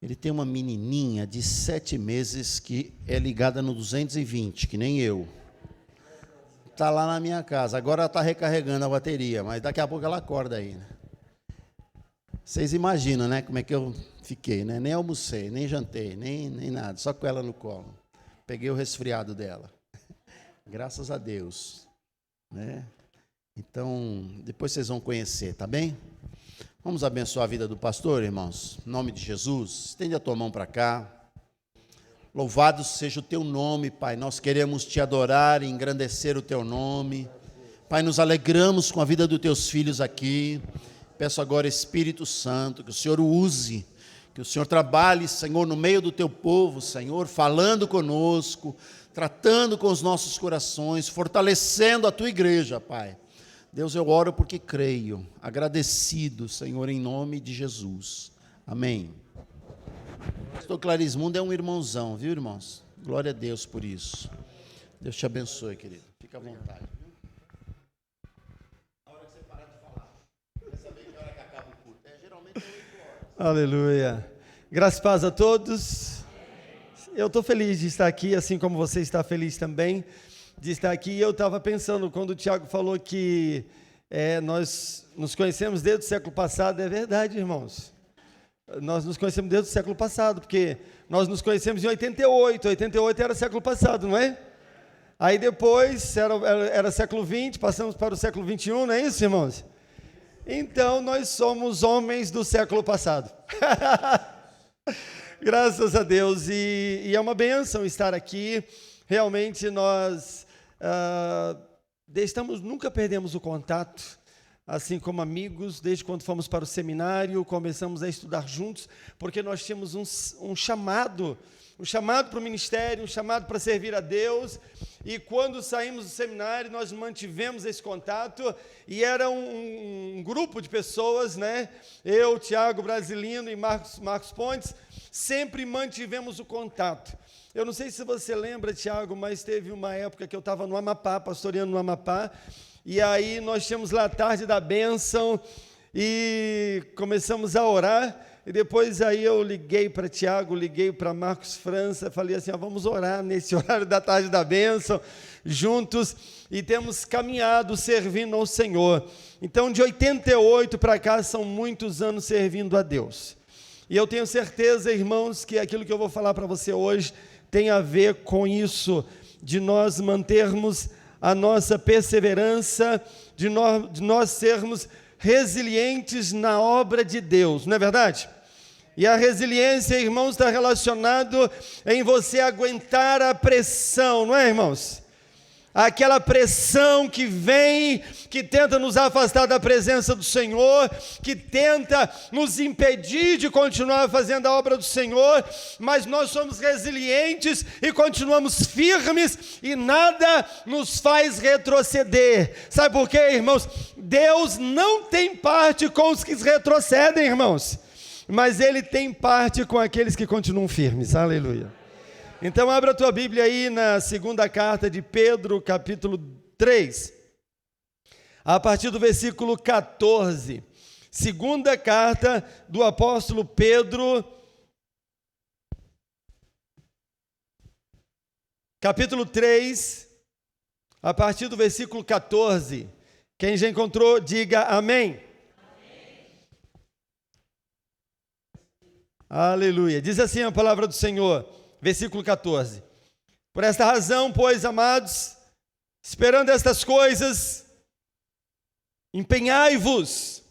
Ele tem uma menininha de 7 meses que é ligada no 220, que nem eu. Está lá na minha casa. Agora ela está recarregando a bateria, mas daqui a pouco ela acorda aí, né? Vocês imaginam, né, como é que eu fiquei, né? Nem almocei, nem jantei, nem nada, só com ela no colo. Peguei o resfriado dela. Graças a Deus, né? Então, depois vocês vão conhecer, tá bem? Vamos abençoar a vida do pastor, irmãos? Em nome de Jesus, estende a tua mão para cá. Louvado seja o teu nome, Pai. Nós queremos te adorar e engrandecer o teu nome. Pai, nos alegramos com a vida dos teus filhos aqui. Peço agora, Espírito Santo, que o Senhor use, que o Senhor trabalhe, Senhor, no meio do teu povo, Senhor, falando conosco, tratando com os nossos corações, fortalecendo a tua igreja, Pai. Deus, eu oro porque creio, agradecido, Senhor, em nome de Jesus. Amém. O pastor Clarismundo é um irmãozão, viu, irmãos? Glória a Deus por isso. Deus te abençoe, querido. Fica à vontade. A hora que você parar de falar, quer saber que hora que acaba o culto? Geralmente é 8 horas. Aleluia. Graças e paz a todos. Eu estou feliz de estar aqui, assim como você está feliz também de estar aqui. Eu estava pensando, quando o Tiago falou que nós nos conhecemos desde o século passado, é verdade, irmãos. Nós nos conhecemos desde o século passado, porque nós nos conhecemos em 88, 88 era século passado, não é? Aí depois era século 20, passamos para o século 21, não é isso, irmãos? Então nós somos homens do século passado. Graças a Deus, e é uma bênção estar aqui. Realmente nós nunca perdemos o contato, assim como amigos, desde quando fomos para o seminário, começamos a estudar juntos, porque nós tínhamos um chamado para o ministério, um chamado para servir a Deus, e quando saímos do seminário, nós mantivemos esse contato, e era um grupo de pessoas, né? Eu, Tiago Brasilino e Marcos Pontes, sempre mantivemos o contato. Eu não sei se você lembra, Tiago, mas teve uma época que eu estava no Amapá, pastoreando no Amapá, e aí nós tínhamos lá a tarde da bênção, e começamos a orar, e depois aí eu liguei para Tiago, liguei para Marcos França, falei assim, vamos orar nesse horário da tarde da bênção, juntos, e temos caminhado servindo ao Senhor. Então, de 88 para cá, são muitos anos servindo a Deus. E eu tenho certeza, irmãos, que aquilo que eu vou falar para você hoje tem a ver com isso, de nós mantermos a nossa perseverança, de nós sermos resilientes na obra de Deus, não é verdade? E a resiliência, irmãos, está relacionado em você aguentar a pressão, não é, irmãos? Aquela pressão que vem, que tenta nos afastar da presença do Senhor, que tenta nos impedir de continuar fazendo a obra do Senhor, mas nós somos resilientes e continuamos firmes e nada nos faz retroceder. Sabe por quê, irmãos? Deus não tem parte com os que retrocedem, irmãos, mas Ele tem parte com aqueles que continuam firmes. Aleluia. Então, abra a tua Bíblia aí na segunda carta de Pedro, capítulo 3, a partir do versículo 14. Segunda carta do apóstolo Pedro, capítulo 3, a partir do versículo 14. Quem já encontrou, diga amém. Aleluia. Diz assim a palavra do Senhor. Versículo 14. Por esta razão, pois, amados, esperando estas coisas, empenhai-vos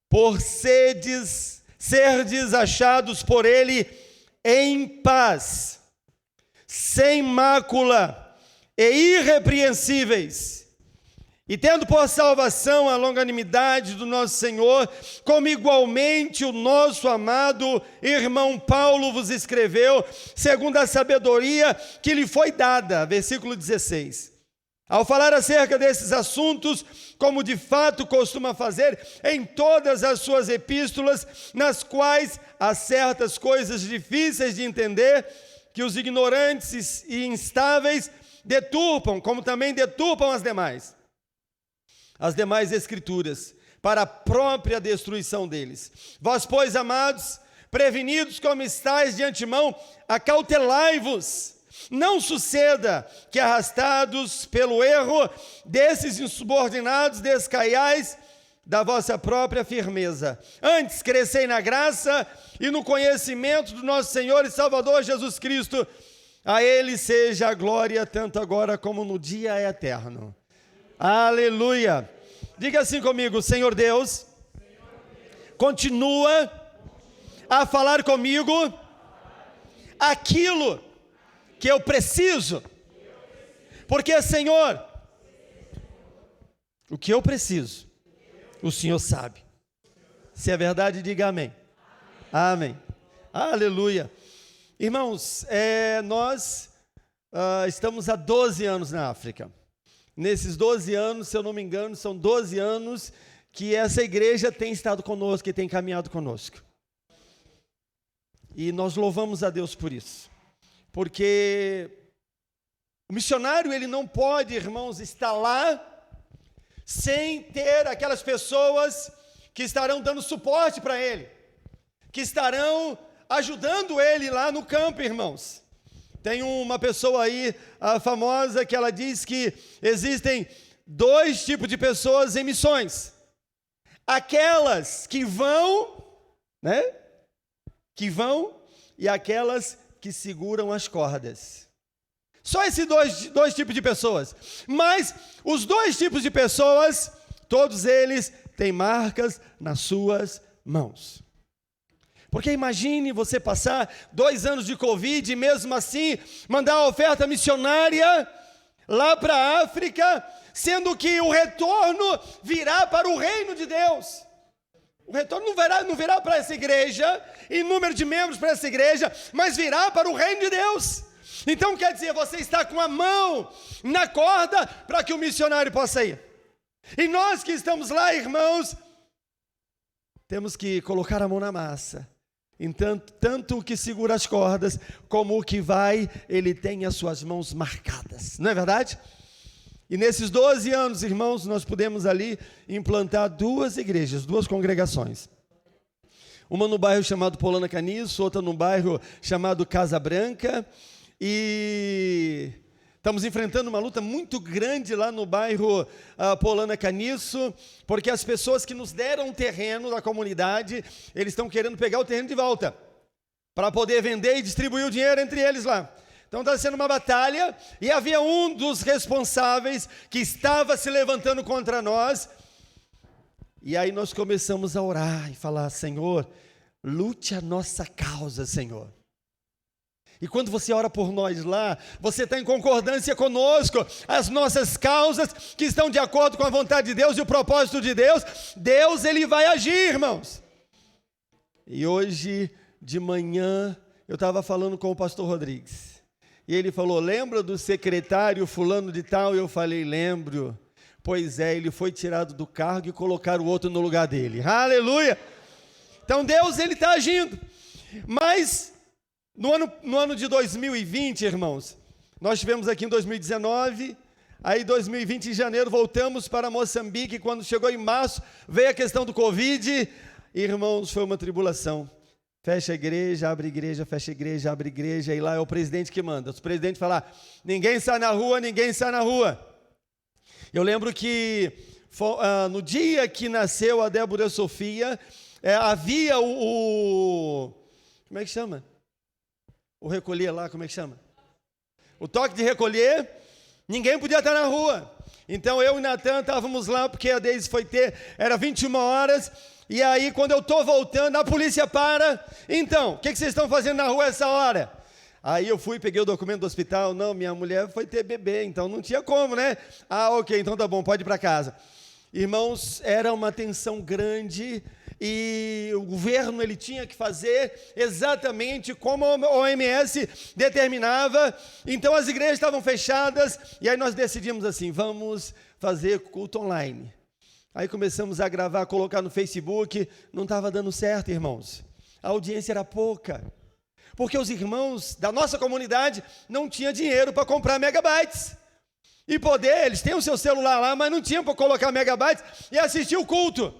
por serdes achados por Ele em paz, sem mácula e irrepreensíveis, e tendo por salvação a longanimidade do nosso Senhor, como igualmente o nosso amado irmão Paulo vos escreveu, segundo a sabedoria que lhe foi dada. Versículo 16. Ao falar acerca desses assuntos, como de fato costuma fazer em todas as suas epístolas, nas quais há certas coisas difíceis de entender, que os ignorantes e instáveis deturpam, como também deturpam as demais escrituras, para a própria destruição deles. Vós, pois, amados, prevenidos como estáis de antemão, acautelai-vos. Não suceda que, arrastados pelo erro desses insubordinados, descaiais da vossa própria firmeza. Antes, crescei na graça e no conhecimento do nosso Senhor e Salvador Jesus Cristo. A Ele seja a glória, tanto agora como no dia eterno. Aleluia! Diga assim comigo: Senhor Deus, continua a falar comigo aquilo que eu preciso, porque, Senhor, o que eu preciso, o Senhor sabe. Se é verdade, diga amém. Amém. Aleluia. Irmãos, nós estamos há 12 anos na África. Nesses 12 anos, se eu não me engano, são 12 anos que essa igreja tem estado conosco e tem caminhado conosco. E nós louvamos a Deus por isso. Porque o missionário, ele não pode, irmãos, estar lá sem ter aquelas pessoas que estarão dando suporte para ele, que estarão ajudando ele lá no campo, irmãos. Tem uma pessoa aí famosa que ela diz que existem 2 tipos de pessoas em missões: aquelas que vão, né? Que vão, e aquelas que seguram as cordas. Só esses dois tipos de pessoas. Mas os 2 tipos de pessoas, todos eles têm marcas nas suas mãos. Porque imagine você passar 2 anos de Covid e mesmo assim mandar a oferta missionária lá para a África, sendo que o retorno virá para o reino de Deus. O retorno não virá para essa igreja, em número de membros para essa igreja, mas virá para o reino de Deus. Então quer dizer, você está com a mão na corda para que o missionário possa ir. E nós que estamos lá, irmãos, temos que colocar a mão na massa. Então, tanto o que segura as cordas, como o que vai, ele tem as suas mãos marcadas. Não é verdade? E nesses 12 anos, irmãos, nós pudemos ali implantar 2 igrejas, 2 congregações. Uma no bairro chamado Polana Caniço, outra no bairro chamado Casa Branca. E estamos enfrentando uma luta muito grande lá no bairro Polana Caniço, porque as pessoas que nos deram o terreno da comunidade, eles estão querendo pegar o terreno de volta, para poder vender e distribuir o dinheiro entre eles lá. Então está sendo uma batalha, e havia um dos responsáveis que estava se levantando contra nós, e aí nós começamos a orar e falar: Senhor, lute a nossa causa, Senhor. E quando você ora por nós lá, você está em concordância conosco, as nossas causas que estão de acordo com a vontade de Deus e o propósito de Deus, Deus, Ele vai agir, irmãos. E hoje de manhã, eu estava falando com o pastor Rodrigues, e ele falou: lembra do secretário fulano de tal? E eu falei: lembro. Pois é, ele foi tirado do cargo e colocaram o outro no lugar dele. Aleluia! Então Deus, Ele está agindo. Mas no ano de 2020, irmãos, nós estivemos aqui em 2019, aí 2020 em janeiro voltamos para Moçambique. Quando chegou em março, veio a questão do Covid. Irmãos, foi uma tribulação. Fecha a igreja, abre igreja, fecha a igreja, abre igreja, e lá é o presidente que manda. O presidente fala: ninguém sai na rua, ninguém sai na rua. Eu lembro que no dia que nasceu a Débora Sofia, havia como é que chama? O recolher lá, como é que chama? O toque de recolher, ninguém podia estar na rua. Então eu e Natan estávamos lá, porque a Deise foi era 21 horas, e aí quando eu estou voltando, a polícia para. Então, o que vocês estão fazendo na rua essa hora? Aí eu fui, peguei o documento do hospital. Não, minha mulher foi ter bebê, então não tinha como, né? Ah, ok, então tá bom, pode ir para casa. Irmãos, era uma tensão grande, e o governo, ele tinha que fazer exatamente como a OMS determinava. Então as igrejas estavam fechadas, e aí nós decidimos assim: vamos fazer culto online. Aí começamos a gravar, colocar no Facebook. Não estava dando certo, irmãos. A audiência era pouca, porque os irmãos da nossa comunidade não tinham dinheiro para comprar megabytes. E eles têm o seu celular lá, mas não tinham para colocar megabytes e assistir o culto.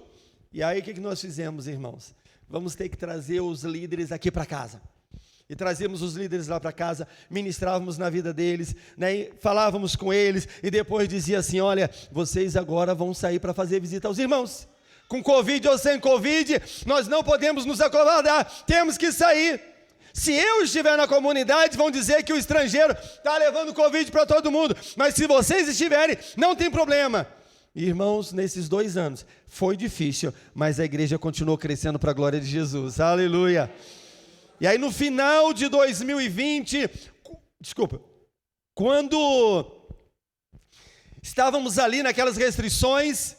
E aí o que nós fizemos, irmãos? vamos ter que trazer os líderes aqui para casa. E trazíamos os líderes lá para casa, ministrávamos na vida deles, né, e falávamos com eles, e depois dizia assim: olha, vocês agora vão sair para fazer visita aos irmãos. Com Covid ou sem Covid, nós não podemos nos acovardar, temos que sair. Se eu estiver na comunidade, vão dizer que o estrangeiro está levando Covid para todo mundo, mas se vocês estiverem, não tem problema. Irmãos, nesses 2 anos, foi difícil, mas a igreja continuou crescendo para a glória de Jesus, aleluia. E aí no final de 2020, quando estávamos ali naquelas restrições,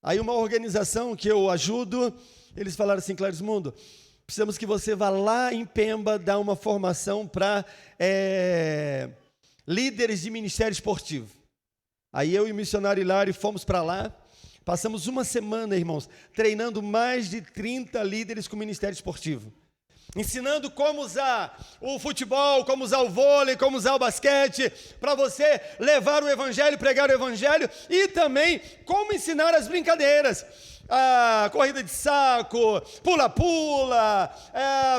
aí uma organização que eu ajudo, eles falaram assim: Clarismundo, precisamos que você vá lá em Pemba dar uma formação para líderes de ministério esportivo. Aí eu e o missionário Hilário fomos para lá, passamos uma semana, irmãos, treinando mais de 30 líderes com ministério esportivo. Ensinando como usar o futebol, como usar o vôlei, como usar o basquete, para você levar o evangelho, pregar o evangelho, e também como ensinar as brincadeiras, a corrida de saco, pula-pula,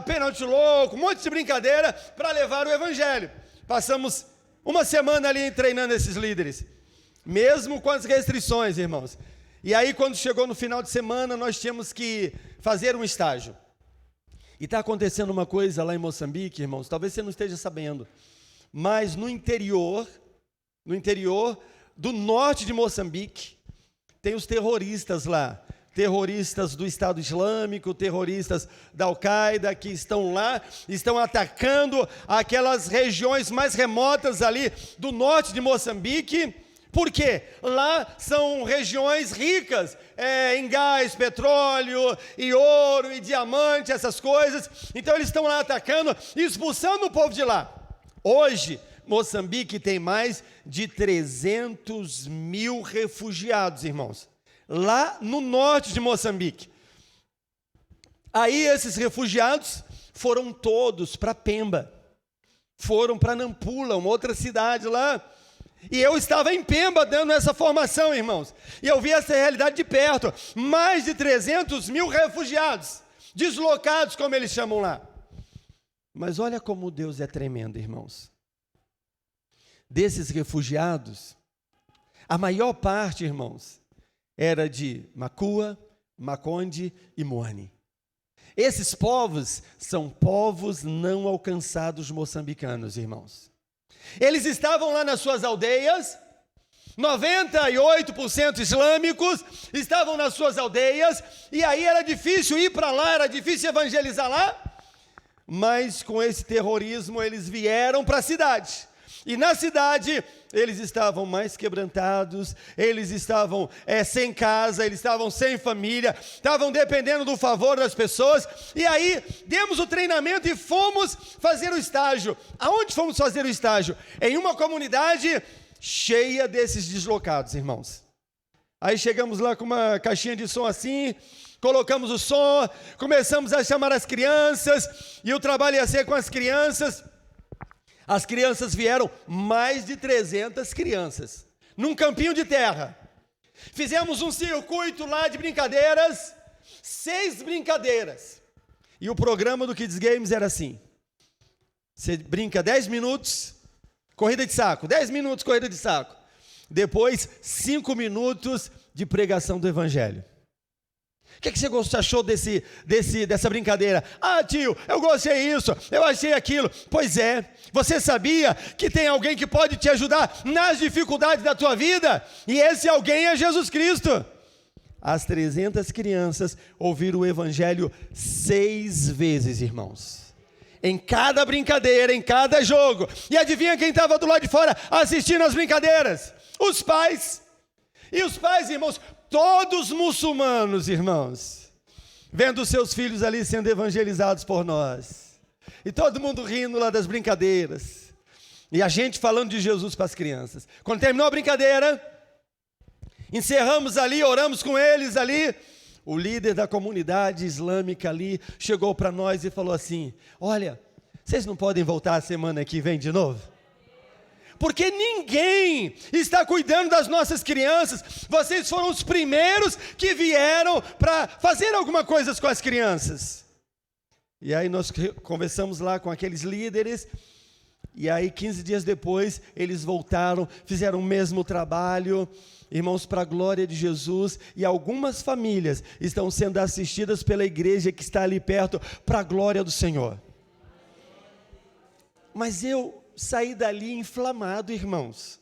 pênalti louco, um monte de brincadeira para levar o evangelho. Passamos uma semana ali treinando esses líderes, mesmo com as restrições, irmãos. E aí quando chegou no final de semana, nós tínhamos que fazer um estágio. E está acontecendo uma coisa lá em Moçambique, irmãos, talvez você não esteja sabendo, mas no interior do norte de Moçambique, tem os terroristas lá, terroristas do Estado Islâmico, terroristas da Al-Qaeda, que estão lá, estão atacando aquelas regiões mais remotas ali do norte de Moçambique. Por quê? Lá são regiões ricas em gás, petróleo, e ouro, e diamante, essas coisas. Então eles estão lá atacando e expulsando o povo de lá. Hoje, Moçambique tem mais de 300 mil refugiados, irmãos. Lá no norte de Moçambique. Aí esses refugiados foram todos para Pemba. Foram para Nampula, uma outra cidade lá. E eu estava em Pemba dando essa formação, irmãos. E eu vi essa realidade de perto. Mais de 300 mil refugiados, deslocados, como eles chamam lá. Mas olha como Deus é tremendo, irmãos. Desses refugiados, a maior parte, irmãos, era de Macua, Maconde e Morne. Esses povos são povos não alcançados moçambicanos, irmãos. Eles estavam lá nas suas aldeias, 98% islâmicos, estavam nas suas aldeias, e aí era difícil ir para lá, era difícil evangelizar lá, mas com esse terrorismo eles vieram para a cidade. E na cidade, eles estavam mais quebrantados, eles estavam sem casa, eles estavam sem família, estavam dependendo do favor das pessoas. E aí, demos o treinamento e fomos fazer o estágio. Aonde fomos fazer o estágio? Em uma comunidade cheia desses deslocados, irmãos. Aí chegamos lá com uma caixinha de som assim, colocamos o som, começamos a chamar as crianças, e o trabalho ia ser com as crianças. As crianças vieram, mais de 300 crianças, num campinho de terra. Fizemos um circuito lá de brincadeiras, 6 brincadeiras. E o programa do Kids Games era assim: você brinca 10 minutos, corrida de saco, 10 minutos, corrida de saco. Depois, 5 minutos de pregação do Evangelho. O que você achou dessa brincadeira? Ah, tio, eu gostei disso, eu achei aquilo. Pois é, você sabia que tem alguém que pode te ajudar nas dificuldades da tua vida? E esse alguém é Jesus Cristo. As 300 crianças ouviram o Evangelho 6 vezes, irmãos. Em cada brincadeira, em cada jogo. E adivinha quem estava do lado de fora assistindo as brincadeiras? Os pais. E os pais, irmãos, todos muçulmanos, irmãos, vendo seus filhos ali sendo evangelizados por nós. E todo mundo rindo lá das brincadeiras. E a gente falando de Jesus para as crianças. Quando terminou a brincadeira, encerramos ali, oramos com eles ali. O líder da comunidade islâmica ali chegou para nós e falou assim: olha, vocês não podem voltar a semana que vem de novo? Porque ninguém está cuidando das nossas crianças. Vocês foram os primeiros que vieram para fazer alguma coisa com as crianças. E aí nós conversamos lá com aqueles líderes, e aí 15 dias depois eles voltaram, fizeram o mesmo trabalho, irmãos, para a glória de Jesus, e algumas famílias estão sendo assistidas pela igreja que está ali perto, para a glória do Senhor. Mas eu saí dali inflamado, irmãos.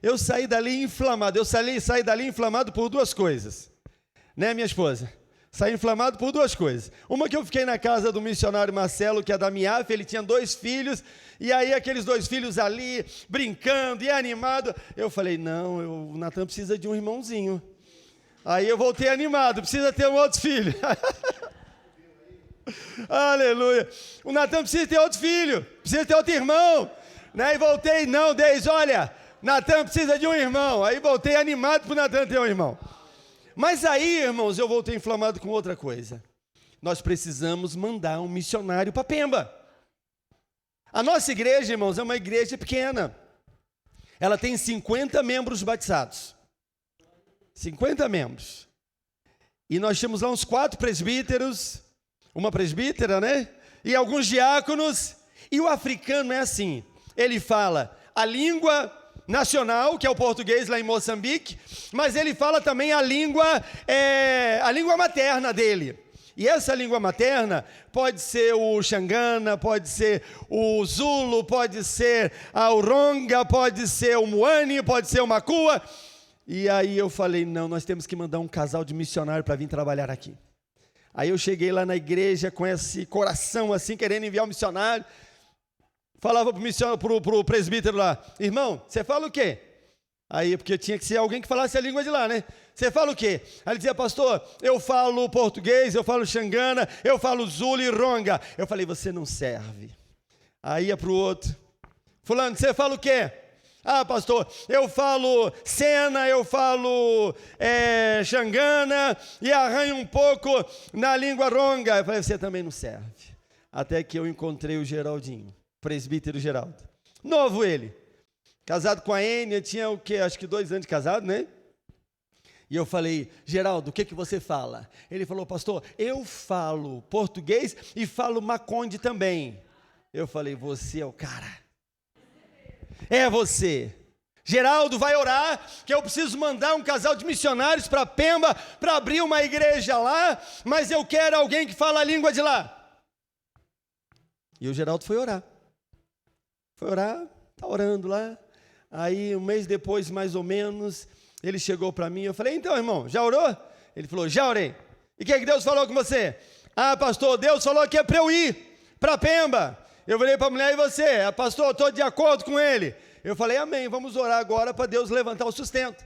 Eu saí dali inflamado por duas coisas, né, minha esposa? Saí inflamado por duas coisas. Uma, que eu fiquei na casa do missionário Marcelo, que é da Miaf, ele tinha 2 filhos, e aí aqueles 2 filhos ali, brincando e animado. Eu falei, não, o Natan precisa de um irmãozinho. Aí eu voltei animado, precisa ter um outro filho. Aleluia. O Natan precisa ter outro filho, precisa ter outro irmão. Né? E voltei, não, Deise, olha, Natan precisa de um irmão. Aí voltei animado para o Natan ter um irmão. Mas aí, irmãos, eu voltei inflamado com outra coisa. Nós precisamos mandar um missionário para Pemba. A nossa igreja, irmãos, é uma igreja pequena. Ela tem 50 membros batizados. 50 membros. E nós temos lá uns 4 presbíteros, uma presbítera, né? E alguns diáconos. E o africano é assim, ele fala a língua nacional, que é o português lá em Moçambique, mas ele fala também a língua materna dele. E essa língua materna pode ser o Xangana, pode ser o Zulu, pode ser a Uronga, pode ser o Muani, pode ser o Makua. E aí eu falei, não, nós temos que mandar um casal de missionário para vir trabalhar aqui. Aí eu cheguei lá na igreja com esse coração assim, querendo enviar um missionário. Falava pro presbítero lá, irmão, você fala o quê? Aí, porque tinha que ser alguém que falasse a língua de lá, né? Você fala o quê? Aí ele dizia, pastor, eu falo português, eu falo Xangana, eu falo Zulu e Ronga. Eu falei, você não serve. Aí ia para o outro, fulano, você fala o quê? Ah, pastor, eu falo Sena, eu falo Xangana e arranho um pouco na língua Ronga. Eu falei, você também não serve. Até que eu encontrei o Geraldinho. Presbítero Geraldo, novo ele, casado com a Enia, tinha o quê? Acho que 2 anos de casado, né? E eu falei, Geraldo, o que você fala? Ele falou, pastor, eu falo português e falo Maconde também. Eu falei, você é o cara. É você. Geraldo vai orar, que eu preciso mandar um casal de missionários para Pemba, para abrir uma igreja lá, mas eu quero alguém que fala a língua de lá. E o Geraldo foi orar. Foi orar, está orando lá. Aí, um mês depois, mais ou menos, ele chegou para mim. Eu falei, então, irmão, já orou? Ele falou, já orei. E o que Deus falou com você? Ah, pastor, Deus falou que é para eu ir para Pemba. Eu virei para a mulher, e você? Pastor, estou de acordo com ele. Eu falei, amém, vamos orar agora para Deus levantar o sustento.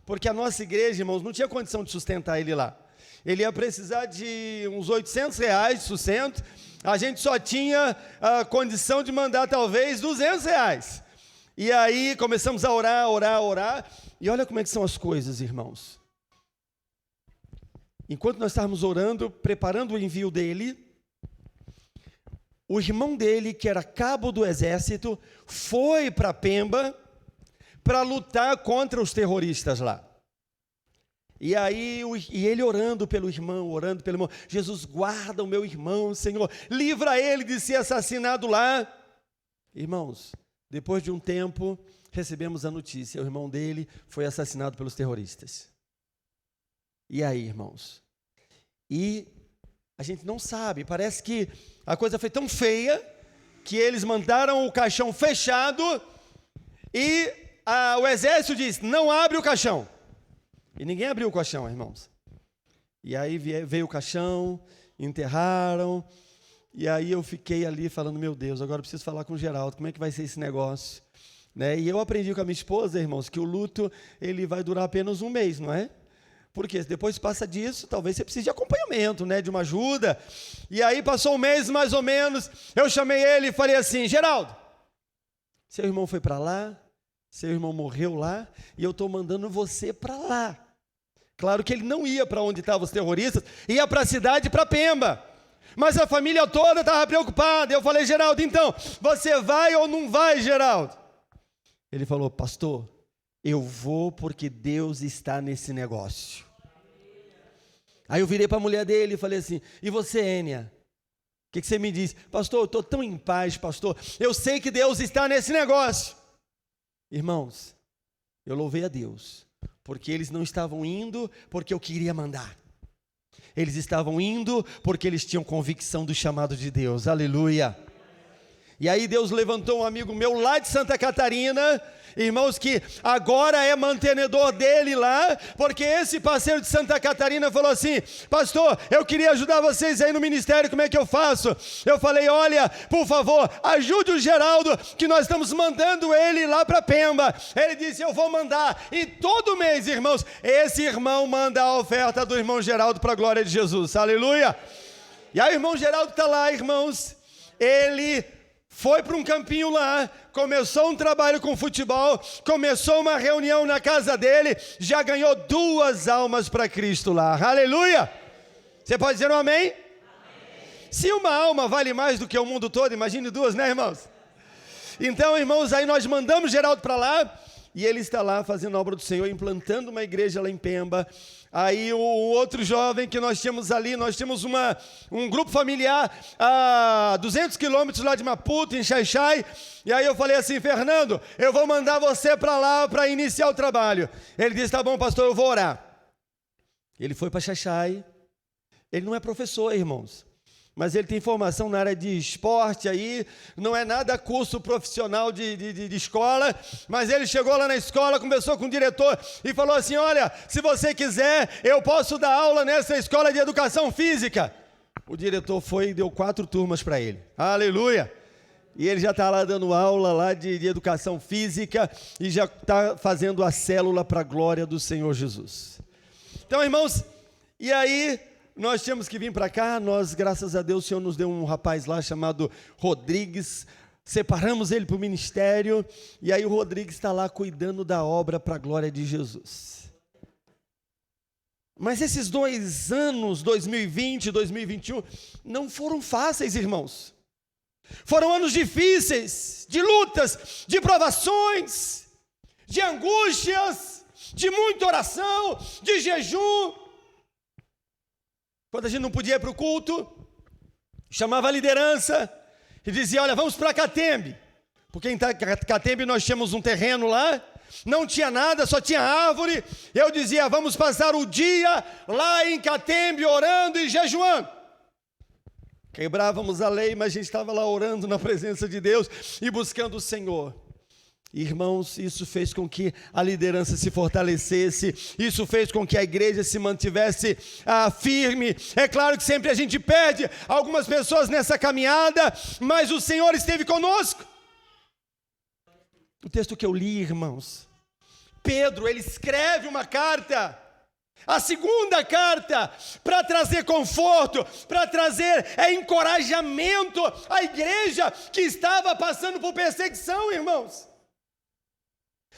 Porque a nossa igreja, irmãos, não tinha condição de sustentar ele lá. Ele ia precisar de uns R$800 de sustento. A gente só tinha a condição de mandar talvez R$200. E aí começamos a orar. E olha como é que são as coisas, irmãos. Enquanto nós estávamos orando, preparando o envio dele, o irmão dele, que era cabo do exército, foi para Pemba para lutar contra os terroristas lá. E aí, ele orando pelo irmão, Jesus, guarda o meu irmão, Senhor, livra ele de ser assassinado lá. Irmãos, depois de um tempo, recebemos a notícia, o irmão dele foi assassinado pelos terroristas. E aí, irmãos? E a gente não sabe, parece que a coisa foi tão feia, que eles mandaram o caixão fechado, e o exército disse, não abre o caixão. E ninguém abriu o caixão, irmãos. E aí veio o caixão, enterraram, e aí eu fiquei ali falando, meu Deus, agora eu preciso falar com o Geraldo, como é que vai ser esse negócio? Né? E eu aprendi com a minha esposa, irmãos, que o luto, ele vai durar apenas 1 mês, não é? Porque depois passa disso, talvez você precise de acompanhamento, né? De uma ajuda. E aí passou 1 mês, mais ou menos, eu chamei ele e falei assim, Geraldo, seu irmão foi para lá, seu irmão morreu lá, e eu estou mandando você para lá. Claro que ele não ia para onde estavam os terroristas, ia para a cidade, para Pemba. Mas a família toda estava preocupada. Eu falei, Geraldo, então, você vai ou não vai, Geraldo? Ele falou: pastor, eu vou porque Deus está nesse negócio. Aí eu virei para a mulher dele e falei assim: e você, Ênia? O que você me diz? Pastor, eu estou tão em paz, pastor. Eu sei que Deus está nesse negócio. Irmãos, eu louvei a Deus, porque eles não estavam indo porque eu queria mandar. Eles estavam indo porque eles tinham convicção do chamado de Deus. Aleluia. E aí Deus levantou um amigo meu lá de Santa Catarina, irmãos, que agora é mantenedor dele lá, porque esse parceiro de Santa Catarina falou assim: pastor, eu queria ajudar vocês aí no ministério, como é que eu faço? Eu falei: olha, por favor, ajude o Geraldo, que nós estamos mandando ele lá para Pemba. Ele disse: eu vou mandar. E todo mês, irmãos, esse irmão manda a oferta do irmão Geraldo para a glória de Jesus. Aleluia. E aí o irmão Geraldo está lá, irmãos, ele foi para um campinho lá, começou um trabalho com futebol, começou uma reunião na casa dele, já ganhou 2 almas para Cristo lá. Aleluia! Você pode dizer um amém? Amém? Se uma alma vale mais do que o mundo todo, imagine 2, né, irmãos? Então, irmãos, aí nós mandamos Geraldo para lá, e ele está lá fazendo a obra do Senhor, implantando uma igreja lá em Pemba. Aí o outro jovem que nós tínhamos ali, nós tínhamos um grupo familiar a 200 quilômetros lá de Maputo, em Xai-Xai. E aí eu falei assim: Fernando, eu vou mandar você para lá para iniciar o trabalho. Ele disse: tá bom, pastor, eu vou orar. Ele foi para Xai-Xai. Ele não é professor, irmãos, mas ele tem formação na área de esporte aí, não é nada curso profissional de escola, mas ele chegou lá na escola, conversou com o diretor e falou assim: olha, se você quiser, eu posso dar aula nessa escola de educação física. O diretor foi e deu 4 turmas para ele. Aleluia! E ele já está lá dando aula lá de educação física e já está fazendo a célula para a glória do Senhor Jesus. Então, irmãos, e aí nós tínhamos que vir para cá. Nós, graças a Deus, o Senhor nos deu um rapaz lá chamado Rodrigues, separamos ele para o ministério, e aí o Rodrigues está lá cuidando da obra para a glória de Jesus. Mas esses 2 anos, 2020 e 2021, não foram fáceis, irmãos. Foram anos difíceis, de lutas, de provações, de angústias, de muita oração, de jejum. Quando a gente não podia ir para o culto, chamava a liderança e dizia: olha, vamos para Catembe, porque em Catembe nós tínhamos um terreno lá, não tinha nada, só tinha árvore. Eu dizia: vamos passar o dia lá em Catembe orando e jejuando. Quebrávamos a lei, mas a gente estava lá orando na presença de Deus e buscando o Senhor. Irmãos, isso fez com que a liderança se fortalecesse, isso fez com que a igreja se mantivesse firme. É claro que sempre a gente perde algumas pessoas nessa caminhada, mas o Senhor esteve conosco. O texto que eu li, irmãos, Pedro, ele escreve uma carta, a segunda carta, para trazer conforto, para trazer encorajamento à igreja que estava passando por perseguição, irmãos.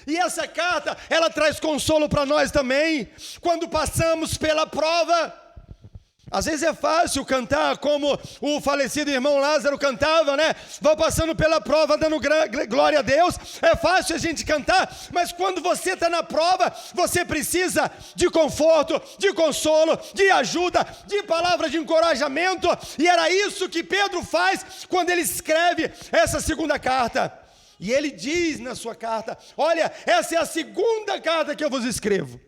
E essa carta, ela traz consolo para nós também, quando passamos pela prova. Às vezes é fácil cantar como o falecido irmão Lázaro cantava, né? Vou passando pela prova, dando glória a Deus. É fácil a gente cantar, mas quando você está na prova, você precisa de conforto, de consolo, de ajuda, de palavra de encorajamento. E era isso que Pedro faz quando ele escreve essa segunda carta. E ele diz na sua carta: olha, essa é a segunda carta que eu vos escrevo,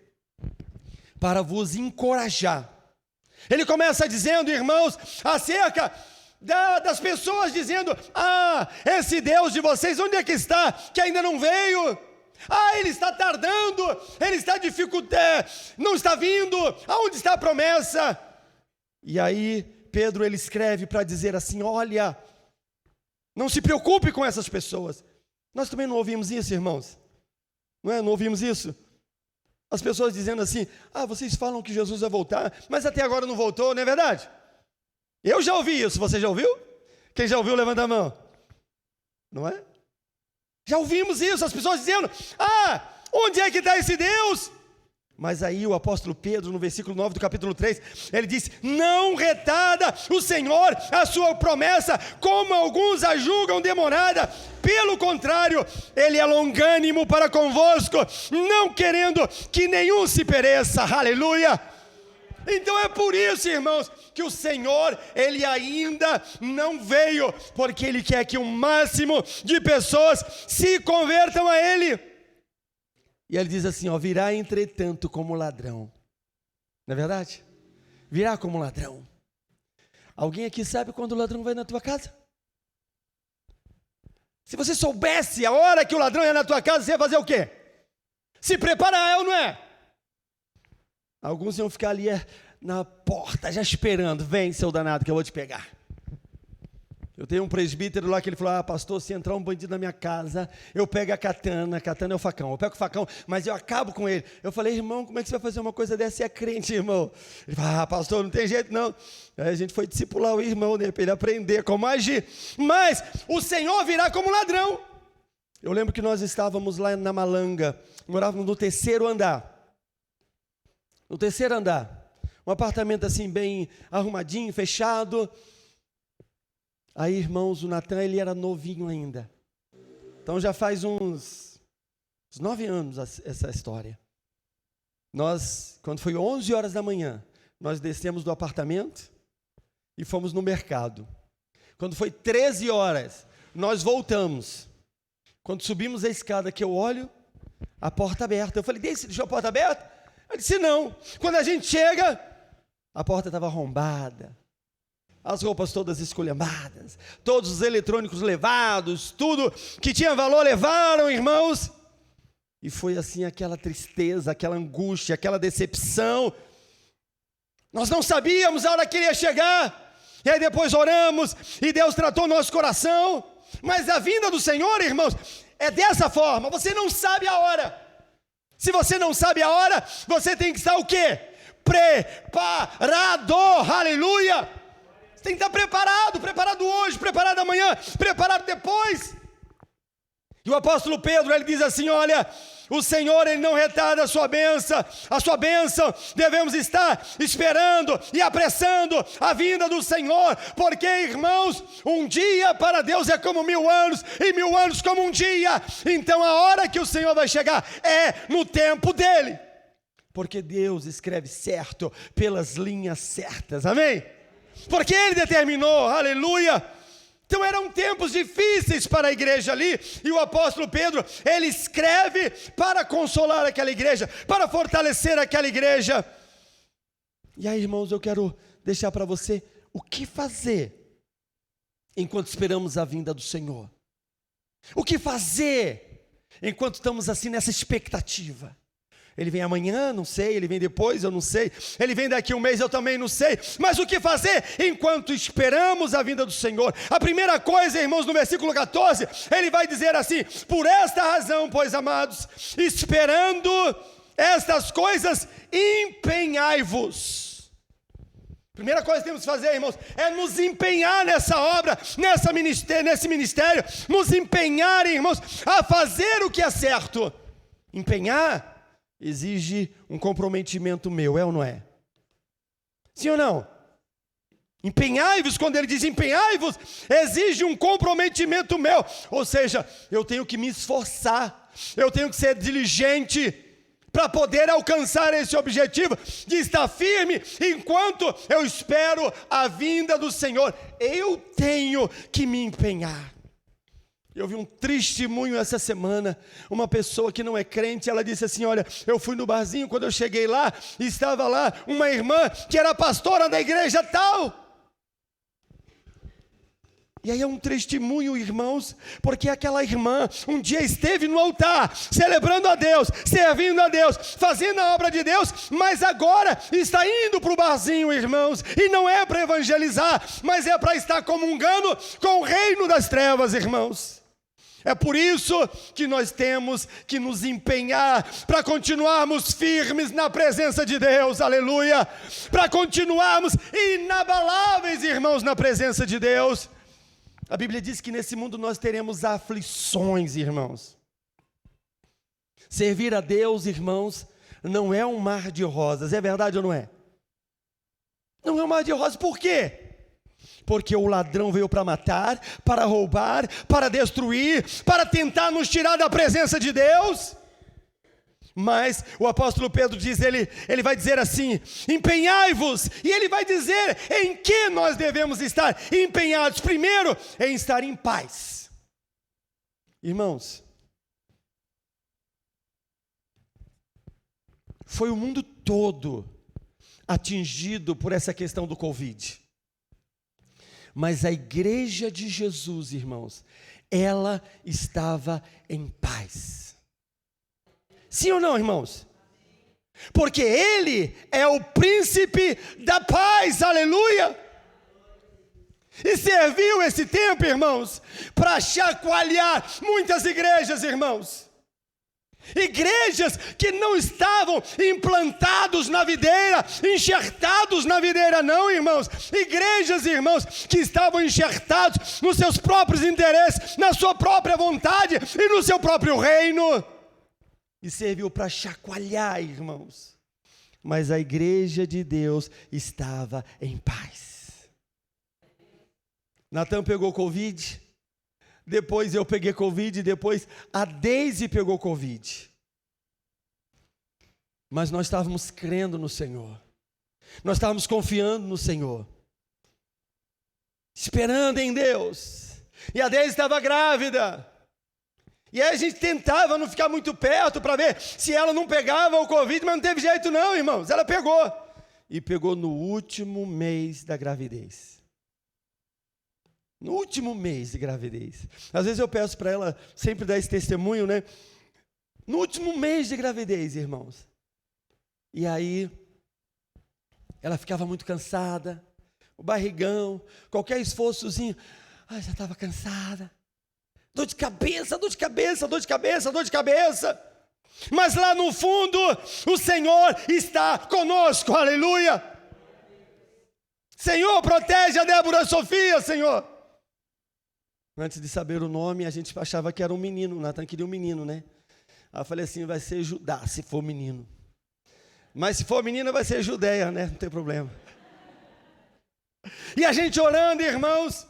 para vos encorajar. Ele começa dizendo, irmãos, acerca das pessoas dizendo: esse Deus de vocês, onde é que está? Que ainda não veio. Ele está tardando, ele está dificultando, não está vindo. Aonde está a promessa? E aí Pedro, ele escreve para dizer assim: olha, não se preocupe com essas pessoas. Nós também não ouvimos isso, irmãos, não ouvimos isso? As pessoas dizendo assim: vocês falam que Jesus vai voltar, mas até agora não voltou, não é verdade? Eu já ouvi isso, você já ouviu? Quem já ouviu, levanta a mão. Não é? Já ouvimos isso, as pessoas dizendo: onde é que está esse Deus? Mas aí o apóstolo Pedro, no versículo 9 do capítulo 3, ele diz: não retarda o Senhor a sua promessa, como alguns a julgam demorada. Pelo contrário, ele é longânimo para convosco, não querendo que nenhum se pereça. Aleluia! Então é por isso, irmãos, que o Senhor, Ele ainda não veio, porque Ele quer que o máximo de pessoas se convertam a Ele. E Ele diz assim, ó, virá entretanto como ladrão. Não é verdade? Virá como ladrão. Alguém aqui sabe quando o ladrão vai na tua casa? Se você soubesse a hora que o ladrão ia na tua casa, você ia fazer o quê? Se preparar, é ou não é? Alguns iam ficar ali na porta, já esperando. Vem, seu danado, que eu vou te pegar. Eu tenho um presbítero lá que ele falou, pastor, se entrar um bandido na minha casa, eu pego a katana é o facão, eu pego o facão, mas eu acabo com ele. Eu falei, irmão, como é que você vai fazer uma coisa dessa? Você é crente, irmão? Ele falou, pastor, não tem jeito não. Aí a gente foi discipular o irmão, né, para ele aprender como agir. Mas o Senhor virá como ladrão. Eu lembro que nós estávamos lá na Malanga, morávamos no terceiro andar. No terceiro andar, um apartamento assim bem arrumadinho, fechado. Aí, irmãos, o Natan, ele era novinho ainda. Então já faz uns 9 anos essa história. Nós, quando foi 11 horas da manhã, nós descemos do apartamento e fomos no mercado. Quando foi 13 horas, nós voltamos. Quando subimos a escada que eu olho, a porta aberta. Eu falei, deixou a porta aberta? Ele disse, não. Quando a gente chega, a porta estava arrombada, as roupas todas esculhambadas, todos os eletrônicos levados, tudo que tinha valor levaram, irmãos. E foi assim aquela tristeza, aquela angústia, aquela decepção. Nós não sabíamos a hora que ele ia chegar. E aí depois oramos e Deus tratou nosso coração. Mas a vinda do Senhor, irmãos, é dessa forma. Você não sabe a hora. Se você não sabe a hora, você tem que estar o quê? Preparado, aleluia! Você tem que estar preparado hoje, preparado amanhã, preparado depois. E o apóstolo Pedro, ele diz assim, olha, o Senhor, Ele não retarda a sua bênção, devemos estar esperando e apressando a vinda do Senhor, porque, irmãos, um dia para Deus é como 1000 anos, e 1000 anos como um dia. Então a hora que o Senhor vai chegar é no tempo dEle, porque Deus escreve certo pelas linhas certas, amém? Porque Ele determinou, aleluia. Então eram tempos difíceis para a igreja ali, e o apóstolo Pedro, ele escreve para consolar aquela igreja, para fortalecer aquela igreja. E aí, irmãos, eu quero deixar para você o que fazer enquanto esperamos a vinda do Senhor. O que fazer enquanto estamos assim nessa expectativa? Ele vem amanhã, não sei, ele vem depois, eu não sei, ele vem daqui um mês, eu também não sei, mas o que fazer enquanto esperamos a vinda do Senhor? A primeira coisa, irmãos, no versículo 14, ele vai dizer assim, por esta razão, pois amados, esperando estas coisas, empenhai-vos. Primeira coisa que temos que fazer, irmãos, é nos empenhar nessa obra, nesse ministério, nos empenhar, irmãos, a fazer o que é certo. Empenhar exige um comprometimento meu, é ou não é? Sim ou não? Empenhai-vos, quando ele diz empenhai-vos, exige um comprometimento meu, ou seja, eu tenho que me esforçar, eu tenho que ser diligente, para poder alcançar esse objetivo, de estar firme, enquanto eu espero a vinda do Senhor, eu tenho que me empenhar. Eu vi um testemunho essa semana, uma pessoa que não é crente, ela disse assim, olha, eu fui no barzinho, quando eu cheguei lá, estava lá uma irmã que era pastora da igreja tal. E aí é um testemunho, irmãos, porque aquela irmã um dia esteve no altar, celebrando a Deus, servindo a Deus, fazendo a obra de Deus, mas agora está indo para o barzinho, irmãos, e não é para evangelizar, mas é para estar comungando com o reino das trevas, irmãos. É por isso que nós temos que nos empenhar para continuarmos firmes na presença de Deus, aleluia, para continuarmos inabaláveis, irmãos, na presença de Deus. A Bíblia diz que nesse mundo nós teremos aflições, irmãos. Servir a Deus, irmãos, não é um mar de rosas. É verdade ou não é? Não é um mar de rosas. Por quê? Porque o ladrão veio para matar, para roubar, para destruir, para tentar nos tirar da presença de Deus. Mas o apóstolo Pedro diz, ele vai dizer assim, empenhai-vos, e ele vai dizer em que nós devemos estar empenhados. Primeiro, em estar em paz. Irmãos, foi o mundo todo atingido por essa questão do Covid. Mas a igreja de Jesus, irmãos, ela estava em paz. Sim ou não, irmãos? Porque Ele é o príncipe da paz, aleluia! E serviu esse tempo, irmãos, para chacoalhar muitas igrejas, irmãos. Igrejas que não estavam implantados na videira, enxertados na videira, não, irmãos. Igrejas, irmãos, que estavam enxertados nos seus próprios interesses, na sua própria vontade e no seu próprio reino. E serviu para chacoalhar, irmãos. Mas a igreja de Deus estava em paz. Natan pegou Covid. Depois eu peguei Covid, depois a Deise pegou Covid. Mas nós estávamos crendo no Senhor. Nós estávamos confiando no Senhor. Esperando em Deus. E a Deise estava grávida. E aí a gente tentava não ficar muito perto para ver se ela não pegava o Covid, mas não teve jeito não, irmãos. Ela pegou. E pegou no último mês da gravidez. No último mês de gravidez. Às vezes eu peço para ela sempre dar esse testemunho, né? No último mês de gravidez, irmãos. E aí, ela ficava muito cansada, o barrigão, qualquer esforçozinho, já estava cansada. Dor de cabeça, dor de cabeça, dor de cabeça, dor de cabeça. Mas lá no fundo, o Senhor está conosco, aleluia. Senhor, protege a Débora Sofia, Senhor. Antes de saber o nome, a gente achava que era um menino. O Natan queria um menino, né? Aí eu falei assim, vai ser Judá, se for menino. Mas se for menina, vai ser Judeia, né? Não tem problema. E a gente orando, irmãos.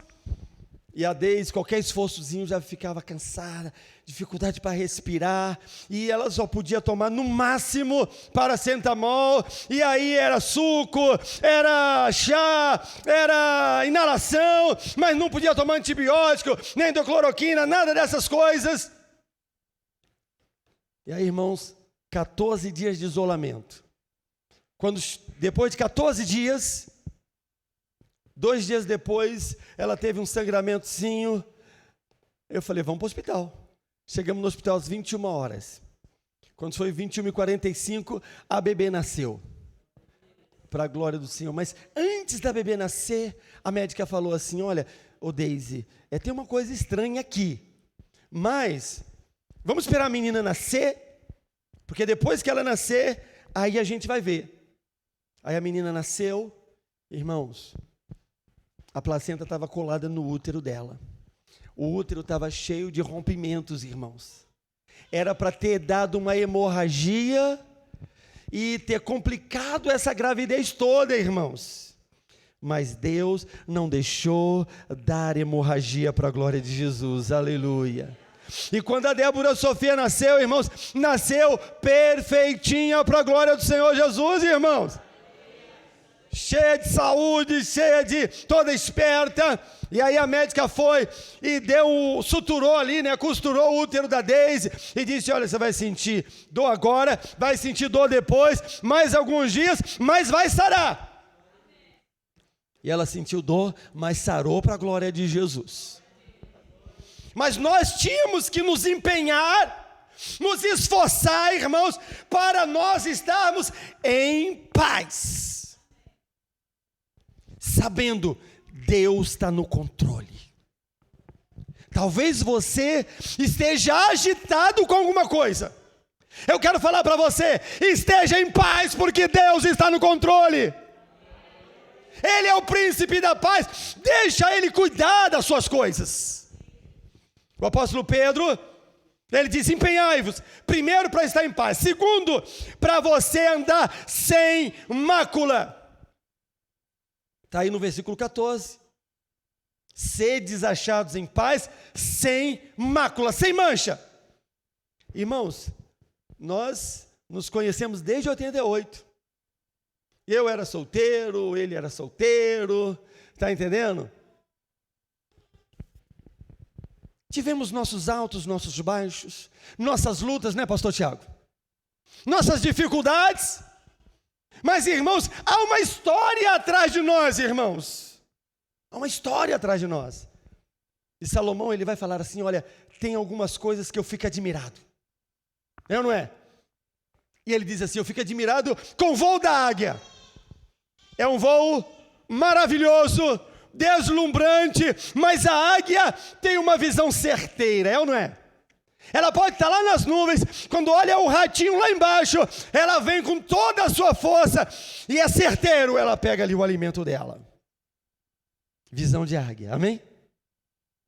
E a Deise, qualquer esforçozinho, já ficava cansada, dificuldade para respirar. E ela só podia tomar, no máximo, paracetamol. E aí era suco, era chá, era inalação. Mas não podia tomar antibiótico, nem cloroquina, nada dessas coisas. E aí, irmãos, 14 dias de isolamento. Depois de 14 dias... 2 dias depois, ela teve um sangramentozinho. Eu falei, vamos para o hospital. Chegamos no hospital às 21 horas. Quando foi 21h45, a bebê nasceu. Para a glória do Senhor. Mas antes da bebê nascer, a médica falou assim, olha, Deise, tem uma coisa estranha aqui. Mas, vamos esperar a menina nascer, porque depois que ela nascer, aí a gente vai ver. Aí a menina nasceu, irmãos... A placenta estava colada no útero dela. O útero estava cheio de rompimentos, irmãos. Era para ter dado uma hemorragia e ter complicado essa gravidez toda, irmãos. Mas Deus não deixou dar hemorragia para a glória de Jesus. Aleluia. E quando a Débora Sofia nasceu, irmãos, nasceu perfeitinha para a glória do Senhor Jesus, irmãos. Cheia de saúde, cheia de toda esperta. E aí a médica foi e suturou ali, né, costurou o útero da Deise e disse, olha, você vai sentir dor agora, vai sentir dor depois, mais alguns dias, mas vai sarar. E ela sentiu dor, mas sarou para a glória de Jesus. Mas nós tínhamos que nos empenhar, nos esforçar, irmãos, para nós estarmos em paz. Sabendo, Deus está no controle. Talvez você esteja agitado com alguma coisa. Eu quero falar para você, esteja em paz, porque Deus está no controle. Ele é o príncipe da paz, deixa Ele cuidar das suas coisas. O apóstolo Pedro, Ele diz: empenhai-vos, primeiro para estar em paz, segundo, para você andar sem mácula. Está aí no versículo 14. Sedes achados em paz, sem mácula, sem mancha. Irmãos, nós nos conhecemos desde 88. Eu era solteiro, ele era solteiro, está entendendo? Tivemos nossos altos, nossos baixos, nossas lutas, né, pastor Tiago? Nossas dificuldades. Mas, irmãos, há uma história atrás de nós, irmãos. Há uma história atrás de nós. E Salomão, ele vai falar assim: olha, tem algumas coisas que eu fico admirado. É ou não é? E ele diz assim: eu fico admirado com o voo da águia. É um voo maravilhoso, deslumbrante, mas a águia tem uma visão certeira, é ou não é? Ela pode estar lá nas nuvens, quando olha o ratinho lá embaixo, ela vem com toda a sua força, e é certeiro, ela pega ali o alimento dela. Visão de águia, amém?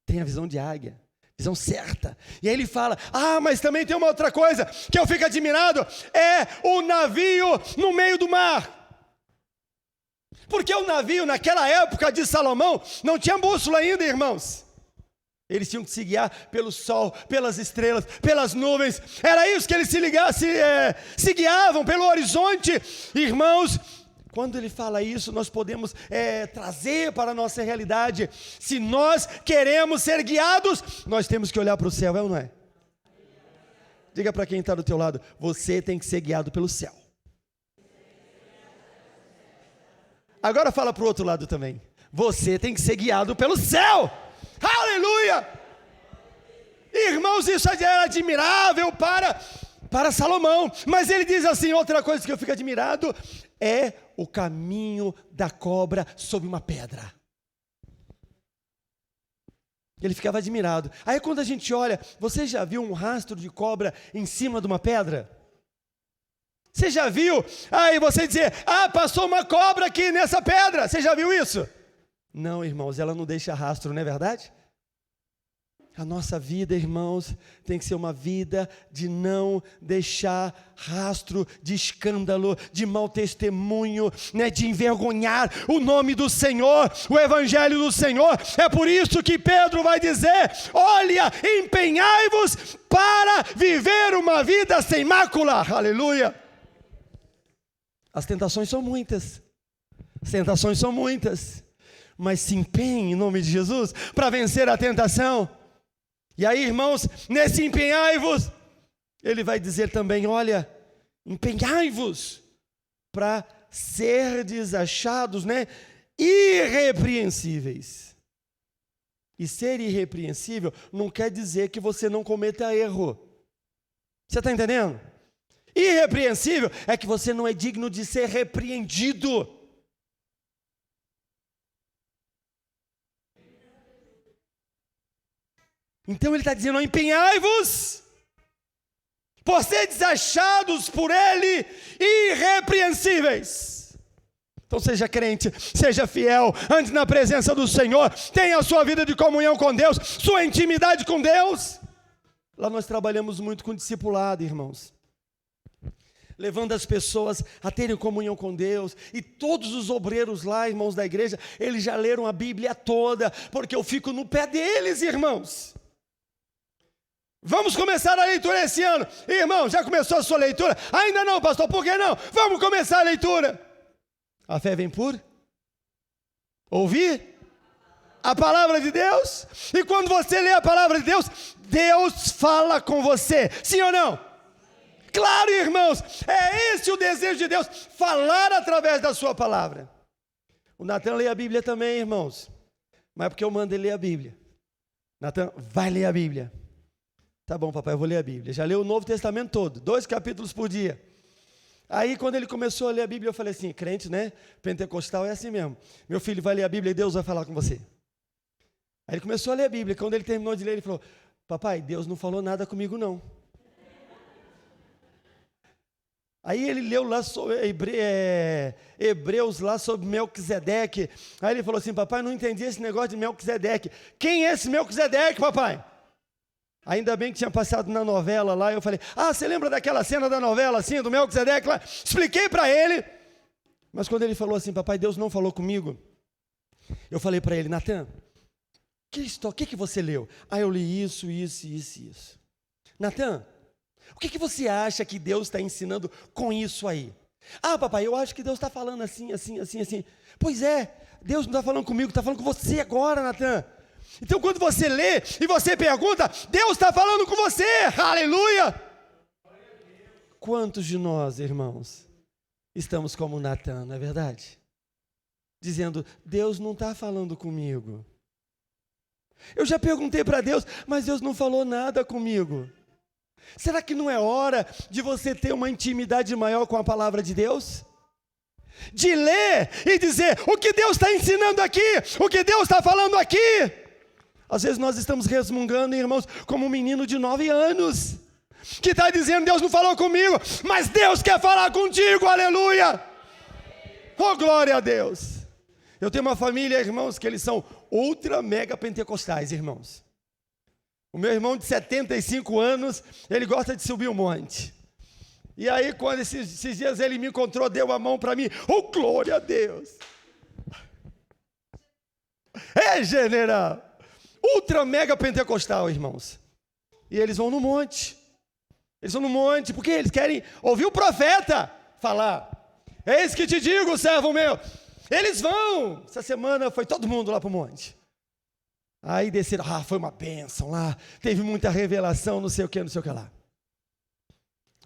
Tem a visão de águia, visão certa. E aí ele fala: mas também tem uma outra coisa que eu fico admirado, é o navio no meio do mar. Porque o navio, naquela época de Salomão, não tinha bússola ainda, irmãos. Eles tinham que se guiar pelo sol, pelas estrelas, pelas nuvens. Era isso que eles se guiavam, pelo horizonte. Irmãos, quando ele fala isso, nós podemos trazer para a nossa realidade. Se nós queremos ser guiados, nós temos que olhar para o céu, é ou não é? Diga para quem está do teu lado: você tem que ser guiado pelo céu. Agora fala para o outro lado também: você tem que ser guiado pelo céu. Aleluia! Irmãos, isso era admirável para Salomão. Mas ele diz assim: outra coisa que eu fico admirado é o caminho da cobra sobre uma pedra. Ele ficava admirado. Aí quando a gente olha, você já viu um rastro de cobra em cima de uma pedra? Você já viu? Aí você dizer: passou uma cobra aqui nessa pedra. Você já viu isso? Não, irmãos, ela não deixa rastro, não é verdade? A nossa vida, irmãos, tem que ser uma vida de não deixar rastro de escândalo, de mau testemunho, né, de envergonhar o nome do Senhor, o evangelho do Senhor. É por isso que Pedro vai dizer: olha, empenhai-vos para viver uma vida sem mácula. Aleluia! As tentações são muitas, mas se empenhe em nome de Jesus para vencer a tentação. E aí, irmãos, nesse empenhai-vos, ele vai dizer também: olha, empenhai-vos para serdes achados, né, irrepreensíveis. E ser irrepreensível não quer dizer que você não cometa erro. Você está entendendo? Irrepreensível é que você não é digno de ser repreendido. Então ele está dizendo: empenhai-vos por seres achados por ele irrepreensíveis. Então seja crente, seja fiel, ande na presença do Senhor, tenha a sua vida de comunhão com Deus, sua intimidade com Deus. Lá nós trabalhamos muito com discipulado, irmãos, levando as pessoas a terem comunhão com Deus. E todos os obreiros lá, irmãos da igreja, eles já leram a Bíblia toda, porque eu fico no pé deles, irmãos. Vamos começar a leitura esse ano. Irmão, já começou a sua leitura? Ainda não, pastor, por que não? Vamos começar a leitura. A fé vem por ouvir a palavra de Deus. E quando você lê a palavra de Deus, Deus fala com você. Sim ou não? Claro, irmãos, é esse o desejo de Deus, falar através da sua palavra. O Natan lê a Bíblia também, irmãos, mas é porque eu mando ele ler a Bíblia. Natan, vai ler a Bíblia. Tá bom, papai, eu vou ler a Bíblia. Já leu o Novo Testamento todo, 2 capítulos por dia. Aí quando ele começou a ler a Bíblia, eu falei assim: crente, né, pentecostal é assim mesmo. Meu filho vai ler a Bíblia e Deus vai falar com você. Aí ele começou a ler a Bíblia. Quando ele terminou de ler, ele falou: papai, Deus não falou nada comigo não. Aí ele leu lá sobre Hebreus lá sobre Melquisedeque. Aí ele falou assim: papai, não entendi esse negócio de Melquisedeque. Quem é esse Melquisedeque, papai? Ainda bem que tinha passado na novela lá, eu falei, você lembra daquela cena da novela, assim, do Melquisedeque lá? Expliquei para ele, mas quando ele falou assim, papai, Deus não falou comigo, eu falei para ele, Natan, o que você leu? Eu li isso. Natan, o que você acha que Deus está ensinando com isso aí? Papai, eu acho que Deus está falando assim. Pois é, Deus não está falando comigo, está falando com você agora, Natan. Então quando você lê e você pergunta, Deus está falando com você, aleluia! Quantos de nós, irmãos, estamos como Natan, não é verdade? Dizendo, Deus não está falando comigo. Eu já perguntei para Deus, mas Deus não falou nada comigo. Será que não é hora de você ter uma intimidade maior com a palavra de Deus? De ler e dizer, o que Deus está ensinando aqui, o que Deus está falando aqui. Às vezes nós estamos resmungando, irmãos, como um menino de 9 anos, que está dizendo, Deus não falou comigo, mas Deus quer falar contigo, aleluia. Oh, glória a Deus. Eu tenho uma família, irmãos, que eles são ultra mega pentecostais, irmãos. O meu irmão de 75 anos, ele gosta de subir um monte. E aí, quando esses dias ele me encontrou, deu a mão para mim. Oh, glória a Deus! General! Ultra mega pentecostal, irmãos. E eles vão no monte. Eles vão no monte, porque eles querem ouvir o profeta falar. Eis que te digo, servo meu. Eles vão. Essa semana foi todo mundo lá para o monte. Aí desceram, foi uma bênção lá, teve muita revelação, não sei o que lá.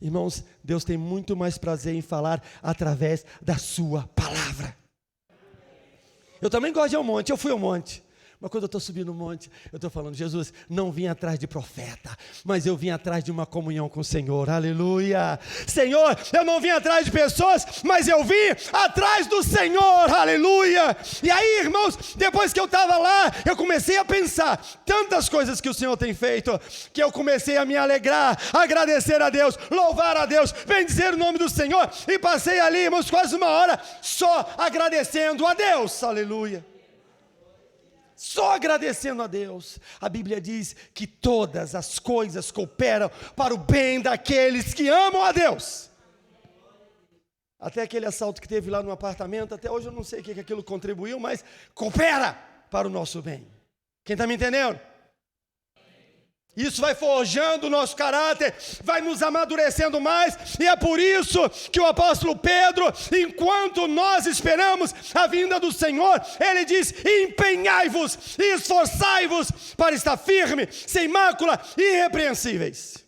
Irmãos, Deus tem muito mais prazer em falar através da sua palavra. Eu também gosto de ir ao monte, eu fui ao monte. Mas quando eu estou subindo o monte, eu estou falando, Jesus, não vim atrás de profeta, mas eu vim atrás de uma comunhão com o Senhor, aleluia. Senhor, eu não vim atrás de pessoas, mas eu vim atrás do Senhor, aleluia. E aí, irmãos, depois que eu estava lá, eu comecei a pensar tantas coisas que o Senhor tem feito, que eu comecei a me alegrar, agradecer a Deus, louvar a Deus, bendizer o nome do Senhor, e passei ali, irmãos, quase uma hora, só agradecendo a Deus, aleluia. Só agradecendo a Deus. A Bíblia diz que todas as coisas cooperam para o bem daqueles que amam a Deus. Até aquele assalto que teve lá no apartamento, até hoje eu não sei o que aquilo contribuiu, mas coopera para o nosso bem. Quem está me entendendo? Isso vai forjando o nosso caráter, vai nos amadurecendo mais, e é por isso que o apóstolo Pedro, enquanto nós esperamos a vinda do Senhor, ele diz, empenhai-vos e esforçai-vos para estar firme, sem mácula, irrepreensíveis.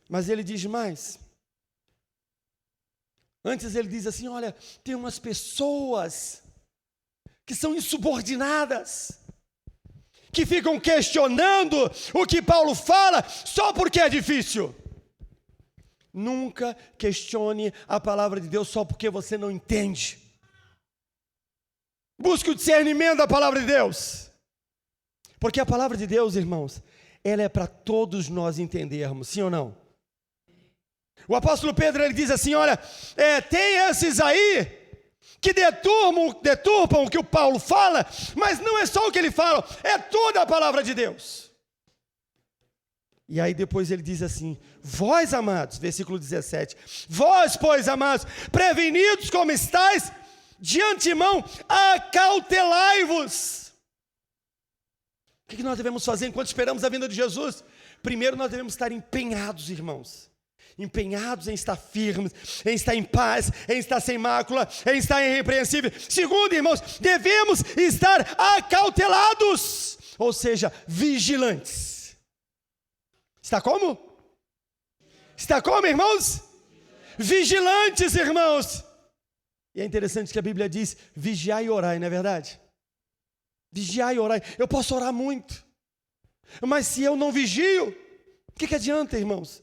Mas ele diz mais. Antes ele diz assim, olha, tem umas pessoas que são insubordinadas, que ficam questionando o que Paulo fala só porque é difícil. Nunca questione a palavra de Deus só porque você não entende. Busque o discernimento da palavra de Deus. Porque a palavra de Deus, irmãos, ela é para todos nós entendermos, sim ou não? O apóstolo Pedro, ele diz assim, olha, tem esses aí que deturpam o que o Paulo fala, mas não é só o que ele fala, é toda a palavra de Deus. E aí depois ele diz assim, vós amados, versículo 17, vós, pois, amados, prevenidos como estáis, de antemão, acautelai-vos. O que nós devemos fazer enquanto esperamos a vinda de Jesus? Primeiro nós devemos estar empenhados, irmãos. Empenhados em estar firmes, em estar em paz, em estar sem mácula, em estar irrepreensível. Segundo, irmãos, devemos estar acautelados, ou seja, vigilantes. Está como? Está como, irmãos? Vigilantes, irmãos. E é interessante que a Bíblia diz, vigiai e orai, não é verdade? Vigiai e orai. Eu posso orar muito, mas se eu não vigio, o que adianta, irmãos?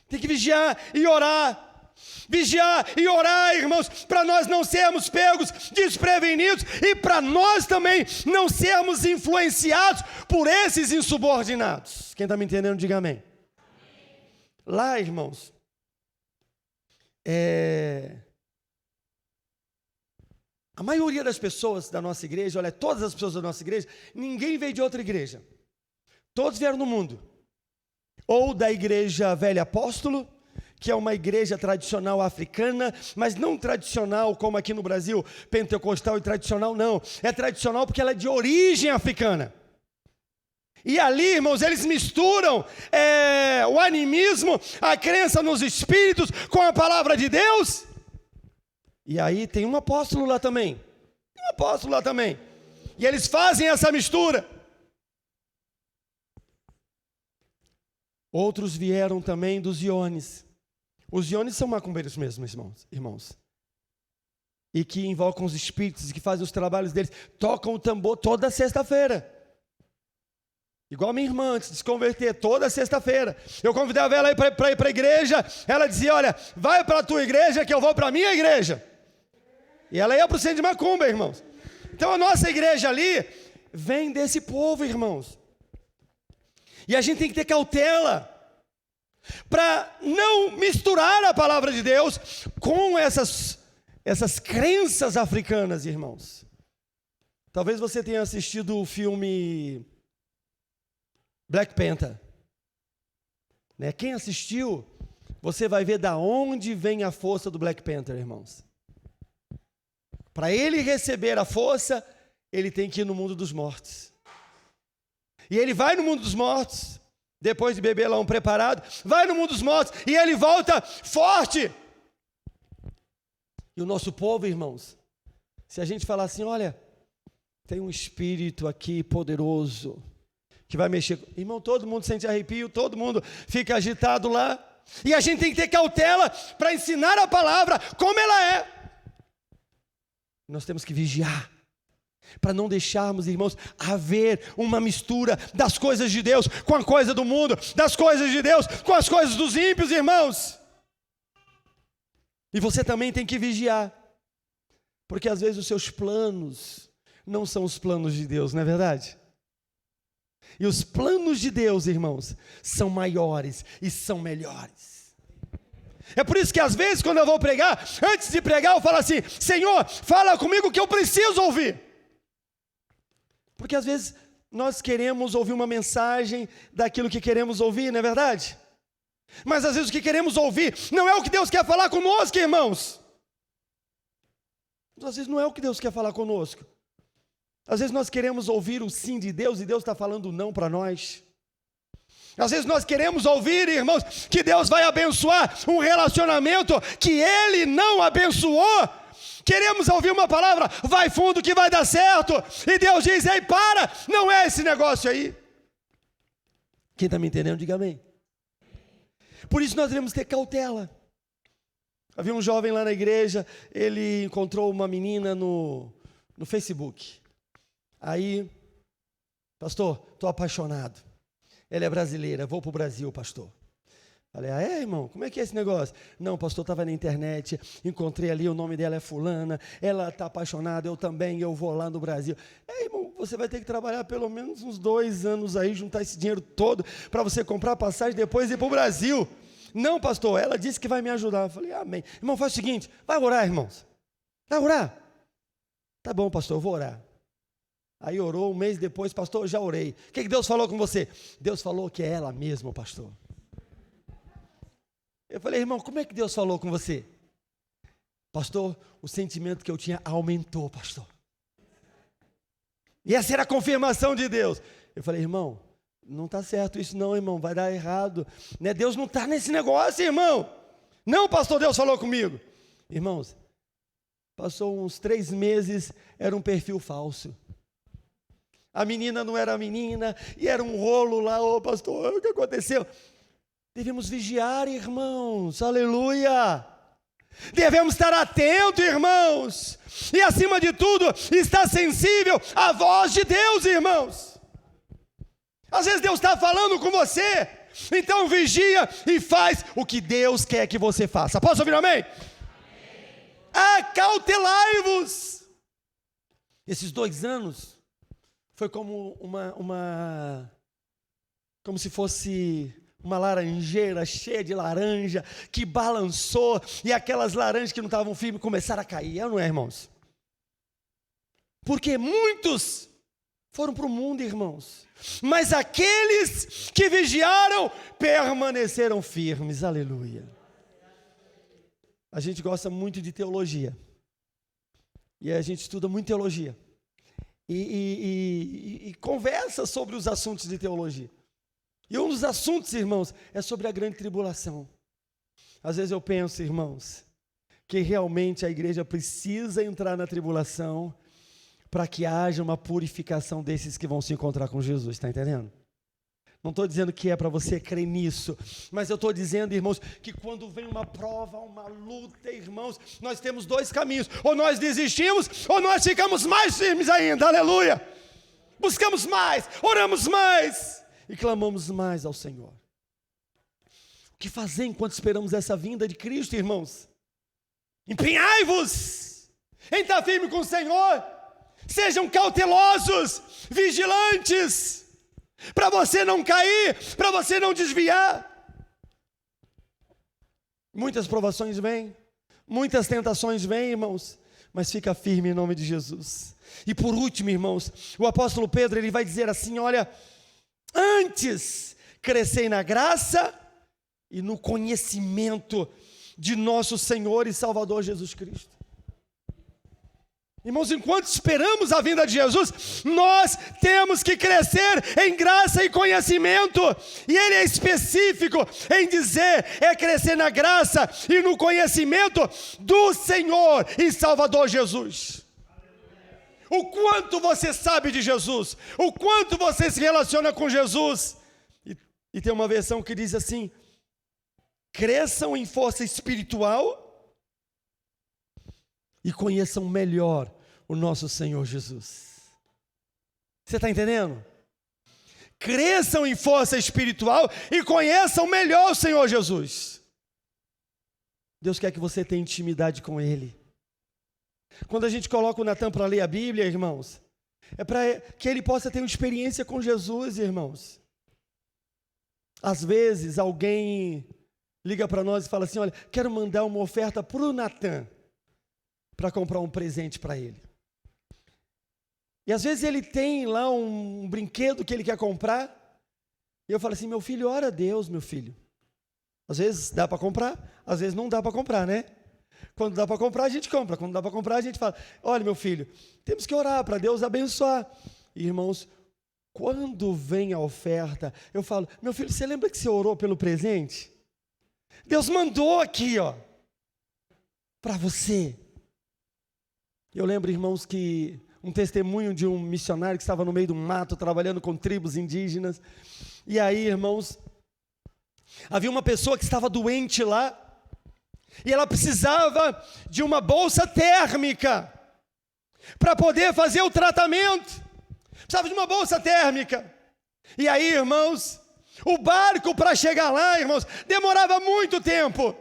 Tem que vigiar e orar. Vigiar e orar, irmãos, para nós não sermos pegos, desprevenidos, e para nós também não sermos influenciados por esses insubordinados. Quem está me entendendo, diga amém. Lá, irmãos, a maioria das pessoas da nossa igreja, olha, todas as pessoas da nossa igreja, ninguém veio de outra igreja. Todos vieram do mundo. ou da Igreja Velha Apóstolo, que é uma igreja tradicional africana, mas não tradicional como aqui no Brasil, pentecostal e tradicional, não. É tradicional porque ela é de origem africana. E ali, irmãos, eles misturam o animismo, a crença nos espíritos com a palavra de Deus. E aí tem um apóstolo lá também. E eles fazem essa mistura. Outros vieram também dos iones. Os iones são macumbeiros mesmo, irmãos. E que invocam os espíritos, que fazem os trabalhos deles. Tocam o tambor toda sexta-feira. Igual minha irmã, antes de se converter, toda sexta-feira. Eu convidava ela para ir para a igreja. Ela dizia, olha, vai para a tua igreja que eu vou para a minha igreja. E ela ia para o centro de macumba, irmãos. Então a nossa igreja ali vem desse povo, irmãos. E a gente tem que ter cautela para não misturar a palavra de Deus com essas crenças africanas, irmãos. Talvez você tenha assistido o filme Black Panther. Né? Quem assistiu, você vai ver da onde vem a força do Black Panther, irmãos. Para ele receber a força, ele tem que ir no mundo dos mortos. E ele vai no mundo dos mortos, depois de beber lá um preparado, vai no mundo dos mortos e ele volta forte. E o nosso povo, irmãos, se a gente falar assim, olha, tem um espírito aqui poderoso, que vai mexer, irmão, todo mundo sente arrepio, todo mundo fica agitado lá, e a gente tem que ter cautela para ensinar a palavra como ela é. Nós temos que vigiar, para não deixarmos, irmãos, haver uma mistura das coisas de Deus com a coisa do mundo, das coisas de Deus com as coisas dos ímpios, irmãos. E você também tem que vigiar, porque às vezes os seus planos não são os planos de Deus, não é verdade? E os planos de Deus, irmãos, são maiores e são melhores. É por isso que às vezes quando eu vou pregar, antes de pregar eu falo assim, Senhor, fala comigo que eu preciso ouvir. Porque às vezes nós queremos ouvir uma mensagem daquilo que queremos ouvir, não é verdade? Mas às vezes o que queremos ouvir não é o que Deus quer falar conosco, irmãos. Às vezes não é o que Deus quer falar conosco. Às vezes nós queremos ouvir o sim de Deus e Deus está falando o não para nós. Às vezes nós queremos ouvir, irmãos, que Deus vai abençoar um relacionamento que Ele não abençoou. Queremos ouvir uma palavra, vai fundo que vai dar certo. E Deus diz, ei, para, não é esse negócio aí. Quem está me entendendo, diga amém. Por isso nós devemos ter cautela. Havia um jovem lá na igreja, ele encontrou uma menina no Facebook. Aí, pastor, estou apaixonado. Ela é brasileira, vou para o Brasil, pastor. Falei, irmão, como é que é esse negócio? Não, pastor, estava na internet, encontrei ali, o nome dela é fulana, ela está apaixonada, eu também, eu vou lá no Brasil. Irmão, você vai ter que trabalhar pelo menos uns 2 anos aí, juntar esse dinheiro todo, para você comprar passagem, depois ir para o Brasil. Não, pastor, ela disse que vai me ajudar. Eu falei, amém. Irmão, faz o seguinte, vai orar, irmãos. Vai orar? Tá bom, pastor, eu vou orar. Aí orou, um mês depois, pastor, eu já orei. O que Deus falou com você? Deus falou que é ela mesma, pastor. Eu falei, irmão, como é que Deus falou com você? Pastor, o sentimento que eu tinha aumentou, pastor. E essa era a confirmação de Deus. Eu falei, irmão, não está certo isso não, irmão, vai dar errado. Né? Deus não está nesse negócio, irmão. Não, pastor, Deus falou comigo. Irmãos, passou uns 3 meses, era um perfil falso. A menina não era a menina, e era um rolo lá, pastor, o que aconteceu? Devemos vigiar, irmãos, aleluia. Devemos estar atentos, irmãos, e acima de tudo, estar sensível à voz de Deus, irmãos. Às vezes Deus está falando com você, então vigia e faz o que Deus quer que você faça. Posso ouvir amém? Acautelai-vos. Esses 2 anos foi como como se fosse uma laranjeira cheia de laranja que balançou e aquelas laranjas que não estavam firmes começaram a cair, não é, irmãos? Porque muitos foram para o mundo, irmãos. Mas aqueles que vigiaram permaneceram firmes. Aleluia. A gente gosta muito de teologia. E a gente estuda muito teologia. E conversa sobre os assuntos de teologia. E um dos assuntos, irmãos, é sobre a grande tribulação. Às vezes eu penso, irmãos, que realmente a igreja precisa entrar na tribulação para que haja uma purificação desses que vão se encontrar com Jesus, está entendendo? Não estou dizendo que é para você crer nisso, mas eu estou dizendo, irmãos, que quando vem uma prova, uma luta, irmãos, nós temos dois caminhos: ou nós desistimos, ou nós ficamos mais firmes ainda, aleluia! Buscamos mais, oramos mais e clamamos mais ao Senhor. O que fazer enquanto esperamos essa vinda de Cristo, irmãos? Empenhai-vos em estar firme com o Senhor, sejam cautelosos, vigilantes, para você não cair, para você não desviar. Muitas provações vêm, muitas tentações vêm, irmãos, mas fica firme em nome de Jesus. E por último, irmãos, o apóstolo Pedro, ele vai dizer assim: olha, antes crescei na graça e no conhecimento de nosso Senhor e Salvador Jesus Cristo. Irmãos, enquanto esperamos a vinda de Jesus, nós temos que crescer em graça e conhecimento. E ele é específico em dizer, é crescer na graça e no conhecimento do Senhor e Salvador Jesus. O quanto você sabe de Jesus, o quanto você se relaciona com Jesus. E tem uma versão que diz assim: cresçam em força espiritual e conheçam melhor o nosso Senhor Jesus. Você está entendendo? Cresçam em força espiritual e conheçam melhor o Senhor Jesus. Deus quer que você tenha intimidade com Ele. Quando a gente coloca o Natan para ler a Bíblia, irmãos, é para que ele possa ter uma experiência com Jesus, irmãos. Às vezes alguém liga para nós e fala assim: olha, quero mandar uma oferta para o Natan, para comprar um presente para ele. E às vezes ele tem lá um brinquedo que ele quer comprar, e eu falo assim: meu filho, ora a Deus, meu filho. Às vezes dá para comprar, às vezes não dá para comprar, né? Quando dá para comprar, a gente compra. Quando dá para comprar, a gente fala: olha, meu filho, temos que orar para Deus abençoar. E, irmãos, quando vem a oferta, eu falo: meu filho, você lembra que você orou pelo presente? Deus mandou aqui, ó, para você. Eu lembro, irmãos, que um testemunho de um missionário que estava no meio do mato, trabalhando com tribos indígenas. E aí, irmãos, havia uma pessoa que estava doente lá, e ela precisava de uma bolsa térmica para poder fazer o tratamento. Precisava de uma bolsa térmica. E aí, irmãos, o barco para chegar lá, irmãos, demorava muito tempo.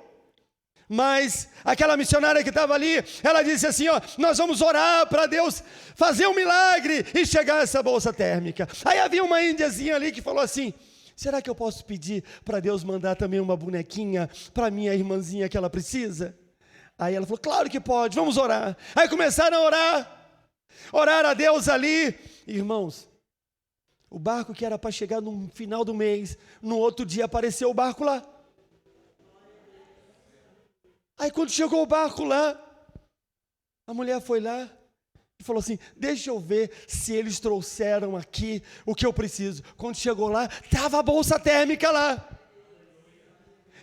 Mas aquela missionária que estava ali, ela disse assim: ó, nós vamos orar para Deus fazer um milagre e chegar essa bolsa térmica. Aí havia uma índiazinha ali que falou assim: será que eu posso pedir para Deus mandar também uma bonequinha para minha irmãzinha que ela precisa? Aí ela falou: claro que pode, vamos orar. Aí começaram a orar a Deus ali. Irmãos, o barco que era para chegar no final do mês, no outro dia apareceu o barco lá. Aí quando chegou o barco lá, a mulher foi lá e falou assim: deixa eu ver se eles trouxeram aqui o que eu preciso. Quando chegou lá, estava a bolsa térmica lá.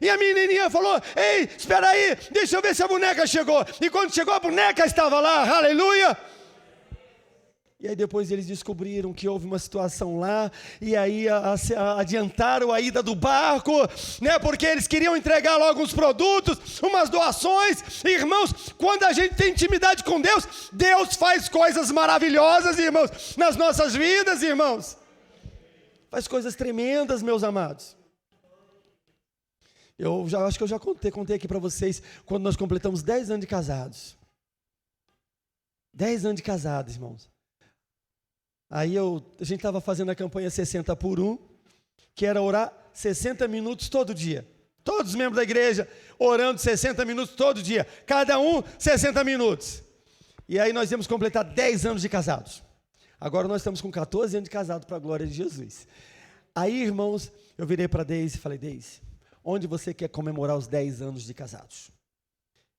E a menininha falou: ei, espera aí, deixa eu ver se a boneca chegou. E quando chegou, a boneca estava lá, aleluia. E aí depois eles descobriram que houve uma situação lá, e aí adiantaram a ida do barco, né, porque eles queriam entregar logo uns produtos, umas doações. Irmãos, quando a gente tem intimidade com Deus, Deus faz coisas maravilhosas, irmãos, nas nossas vidas, irmãos. Faz coisas tremendas, meus amados. Acho que eu já contei aqui para vocês, quando nós completamos 10 anos de casados. 10 anos de casados, irmãos. Aí a gente estava fazendo a campanha 60 por 1, que era orar 60 minutos todo dia. Todos os membros da igreja orando 60 minutos todo dia. Cada um 60 minutos. E aí nós íamos completar 10 anos de casados. Agora nós estamos com 14 anos de casado, para a glória de Jesus. Aí, irmãos, eu virei para a Deise e falei, Deise, onde você quer comemorar os 10 anos de casados?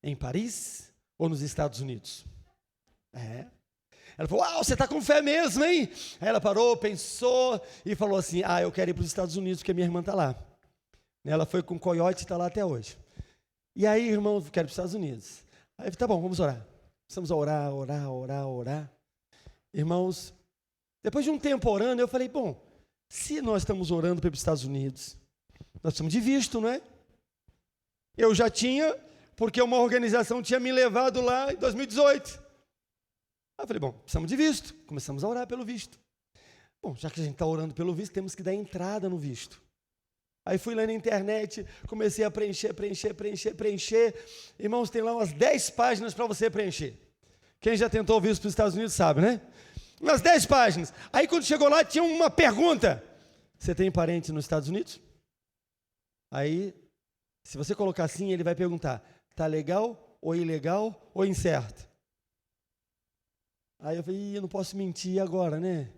Em Paris ou nos Estados Unidos? Ela falou, uau, você está com fé mesmo, hein? Aí ela parou, pensou e falou assim, eu quero ir para os Estados Unidos porque minha irmã está lá. Ela foi com o coiote e está lá até hoje. E aí, irmão, eu quero ir para os Estados Unidos. Aí eu falei, tá bom, vamos orar. Precisamos orar. Irmãos, depois de um tempo orando, eu falei, bom, se nós estamos orando para ir para os Estados Unidos, nós precisamos de visto, não é? Eu já tinha, porque uma organização tinha me levado lá em 2018. Aí eu falei, bom, precisamos de visto. Começamos a orar pelo visto. Bom, já que a gente está orando pelo visto, temos que dar entrada no visto. Aí fui lá na internet, comecei a preencher. Irmãos, tem lá umas 10 páginas para você preencher. Quem já tentou visto para os Estados Unidos sabe, né? Umas 10 páginas. Aí quando chegou lá, tinha uma pergunta. Você tem parente nos Estados Unidos? Aí, se você colocar assim, ele vai perguntar, tá legal, ou ilegal, ou incerto? Aí eu falei, eu não posso mentir agora, né?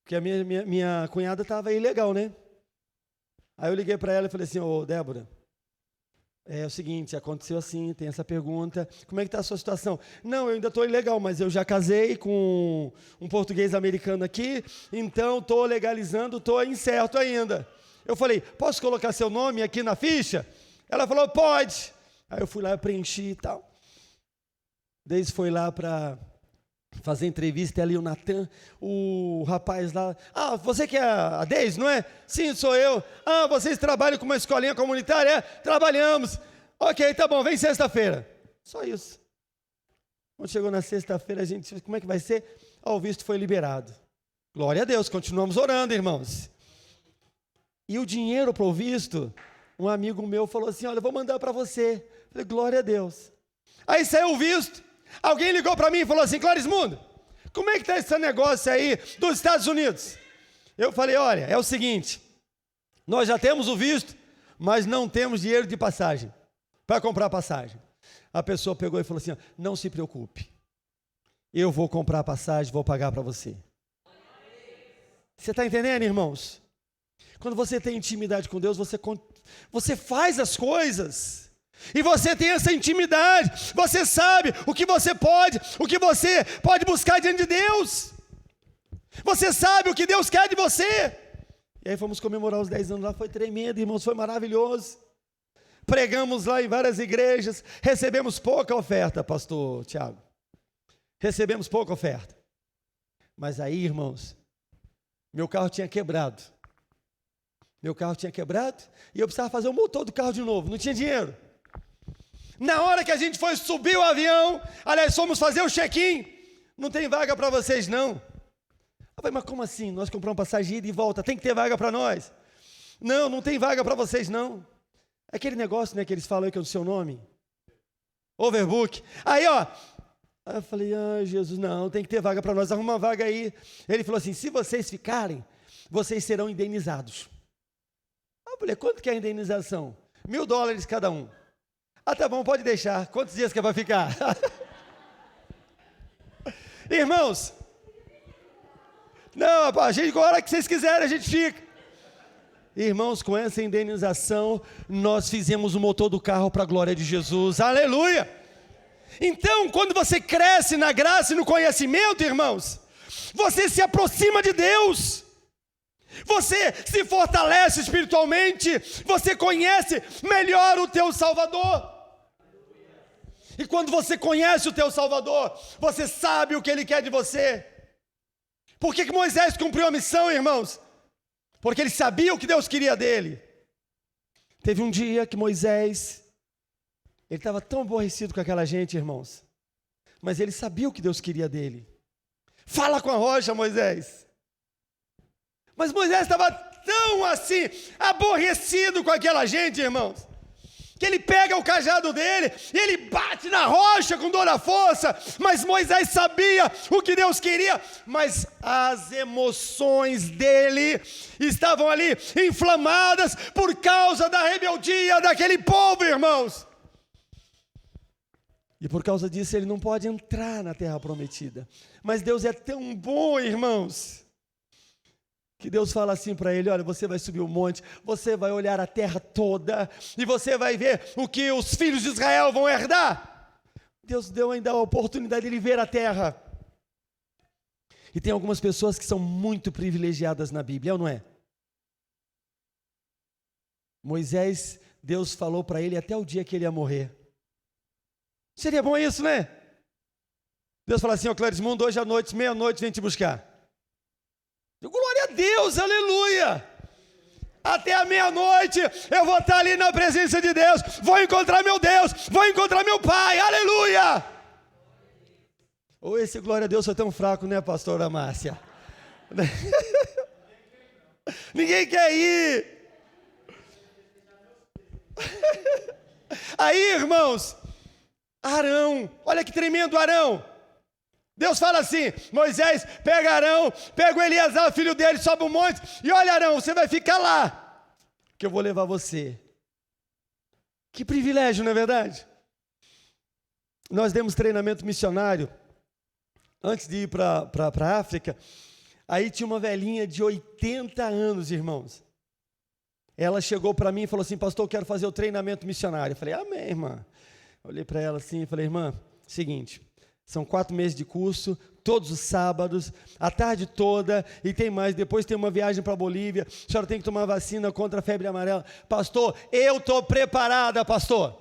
Porque a minha cunhada estava ilegal, né? Aí eu liguei para ela e falei assim, ô Débora, é o seguinte, aconteceu assim, tem essa pergunta, como é que está a sua situação? Não, eu ainda estou ilegal, mas eu já casei com um português americano aqui, então estou legalizando, estou incerto ainda. Eu falei, posso colocar seu nome aqui na ficha? Ela falou, pode. Aí eu fui lá, preenchi e tal. Desde foi lá para fazer entrevista, ali o Natan, o rapaz lá, você que é a Deise, não é? Sim, sou eu. Vocês trabalham com uma escolinha comunitária? É, trabalhamos. Ok, tá bom, vem sexta-feira. Só isso. Quando chegou na sexta-feira, a gente, como é que vai ser? O visto foi liberado. Glória a Deus, continuamos orando, irmãos. E o dinheiro para o visto, um amigo meu falou assim, olha, eu vou mandar para você. Eu falei, glória a Deus. Aí saiu o visto. Alguém ligou para mim e falou assim, Clarismundo, como é que está esse negócio aí dos Estados Unidos? Eu falei, olha, é o seguinte, nós já temos o visto, mas não temos dinheiro de passagem, para comprar passagem. A pessoa pegou e falou assim, não se preocupe, eu vou comprar a passagem, vou pagar para você. Você está entendendo, irmãos? Quando você tem intimidade com Deus, você faz as coisas. E você tem essa intimidade, você sabe o que você pode buscar diante de Deus. Você sabe o que Deus quer de você. E aí fomos comemorar os 10 anos lá, foi tremendo, irmãos, foi maravilhoso. Pregamos lá em várias igrejas, recebemos pouca oferta, pastor Tiago. Recebemos pouca oferta. Mas aí, irmãos, meu carro tinha quebrado. E eu precisava fazer o motor do carro de novo, não tinha dinheiro. Na hora que a gente foi subir o avião, aliás, fomos fazer o check-in, não tem vaga para vocês não. Eu falei, mas como assim? Nós compramos passagem de ida e volta, tem que ter vaga para nós. Não tem vaga para vocês não. Aquele negócio, né, que eles falam aí que é o seu nome. Overbook. Aí eu falei, Jesus, não, tem que ter vaga para nós, arruma uma vaga aí. Ele falou assim, se vocês ficarem, vocês serão indenizados. Eu falei, quanto que é a indenização? $1.000 cada um. Tá bom, pode deixar. Quantos dias que vai ficar? Irmãos, não, a gente, a hora que vocês quiserem, a gente fica. Irmãos, com essa indenização, nós fizemos o motor do carro para a glória de Jesus. Aleluia! Então, quando você cresce na graça e no conhecimento, irmãos, você se aproxima de Deus. Você se fortalece espiritualmente, você conhece melhor o teu Salvador. E quando você conhece o teu Salvador, você sabe o que Ele quer de você. Por que Moisés cumpriu a missão, irmãos? Porque ele sabia o que Deus queria dele. Teve um dia que Moisés, ele estava tão aborrecido com aquela gente, irmãos, mas ele sabia o que Deus queria dele. Fala com a rocha, Moisés. Mas Moisés estava tão assim, aborrecido com aquela gente, irmãos, que ele pega o cajado dele e ele bate na rocha com dor na força. Mas Moisés sabia o que Deus queria, mas as emoções dele estavam ali inflamadas por causa da rebeldia daquele povo, irmãos. E por causa disso ele não pode entrar na terra prometida. Mas Deus é tão bom, irmãos, que Deus fala assim para ele: olha, você vai subir o monte, você vai olhar a terra toda, e você vai ver o que os filhos de Israel vão herdar. Deus deu ainda a oportunidade de ele ver a terra. E tem algumas pessoas que são muito privilegiadas na Bíblia, não é? Moisés, Deus falou para ele até o dia que ele ia morrer. Seria bom isso, né? Deus fala assim: ó, Clarismundo, hoje à noite, meia-noite, vem te buscar. Glória a Deus, aleluia! Até a meia-noite eu vou estar ali na presença de Deus, vou encontrar meu Deus, vou encontrar meu Pai, aleluia! Ou esse glória a Deus foi tão fraco, né, pastora Márcia? Ninguém quer ir. Aí, irmãos, Arão, olha que tremendo Arão. Deus fala assim: Moisés, pega Arão, pega o Eleazar, filho dele, sobe o monte, e olha, Arão, você vai ficar lá, que eu vou levar você. Que privilégio, não é verdade? Nós demos treinamento missionário, antes de ir para a África. Aí tinha uma velhinha de 80 anos, irmãos. Ela chegou para mim e falou assim: pastor, eu quero fazer o treinamento missionário. Eu falei: amém, irmã. Olhei para ela assim e falei: irmã, seguinte, são 4 meses de curso, todos os sábados, a tarde toda, e tem mais, depois tem uma viagem para a Bolívia, a senhora tem que tomar vacina contra a febre amarela. Pastor, eu estou preparada, pastor.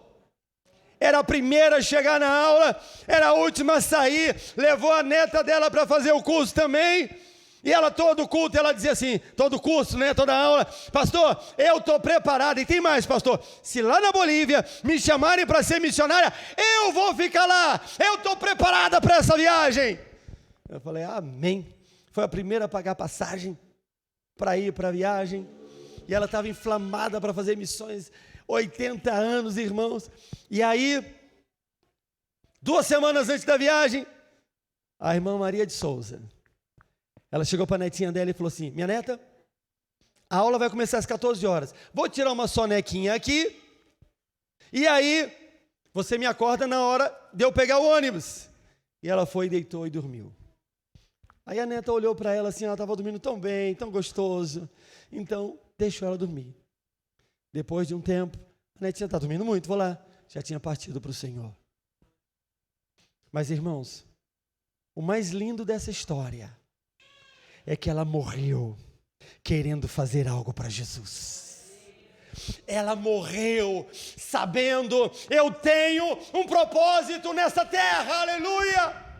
Era a primeira a chegar na aula, era a última a sair, levou a neta dela para fazer o curso também. E ela, todo culto, ela dizia assim, todo curso, né, toda aula: pastor, eu estou preparada. E tem mais, pastor, se lá na Bolívia me chamarem para ser missionária, eu vou ficar lá, eu estou preparada para essa viagem. Eu falei: amém. Foi a primeira a pagar passagem para ir para a viagem, e ela estava inflamada para fazer missões, 80 anos, irmãos. E aí, 2 semanas antes da viagem, a irmã Maria de Souza, ela chegou para a netinha dela e falou assim: minha neta, a aula vai começar às 14 horas. Vou tirar uma sonequinha aqui, e aí você me acorda na hora de eu pegar o ônibus. E ela foi, deitou e dormiu. Aí a neta olhou para ela assim, ela estava dormindo tão bem, tão gostoso. Então, deixou ela dormir. Depois de um tempo, a netinha está dormindo muito, vou lá. Já tinha partido para o Senhor. Mas, irmãos, o mais lindo dessa história é que ela morreu querendo fazer algo para Jesus. Ela morreu sabendo: eu tenho um propósito nessa terra, aleluia.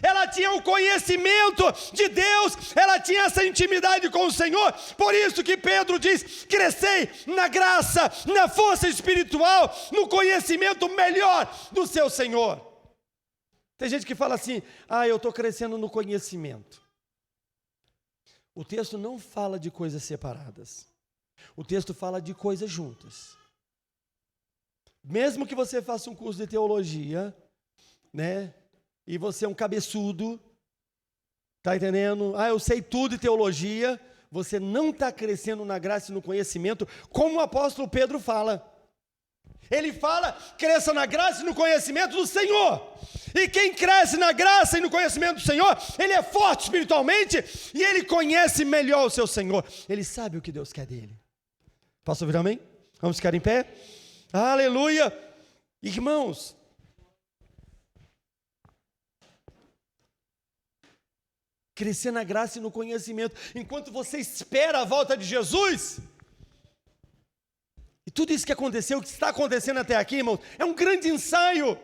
Ela tinha o conhecimento de Deus, ela tinha essa intimidade com o Senhor. Por isso que Pedro diz: crescei na graça, na força espiritual, no conhecimento melhor do seu Senhor. Tem gente que fala assim: eu estou crescendo no conhecimento. O texto não fala de coisas separadas. O texto fala de coisas juntas. Mesmo que você faça um curso de teologia, né? E você é um cabeçudo, tá entendendo? Eu sei tudo de teologia. Você não está crescendo na graça e no conhecimento, como o apóstolo Pedro fala. Ele fala: cresça na graça e no conhecimento do Senhor. E quem cresce na graça e no conhecimento do Senhor, ele é forte espiritualmente e ele conhece melhor o seu Senhor. Ele sabe o que Deus quer dele. Posso ouvir amém? Vamos ficar em pé? Aleluia! Irmãos, crescer na graça e no conhecimento, enquanto você espera a volta de Jesus. E tudo isso que aconteceu, que está acontecendo até aqui, irmãos, é um grande ensaio.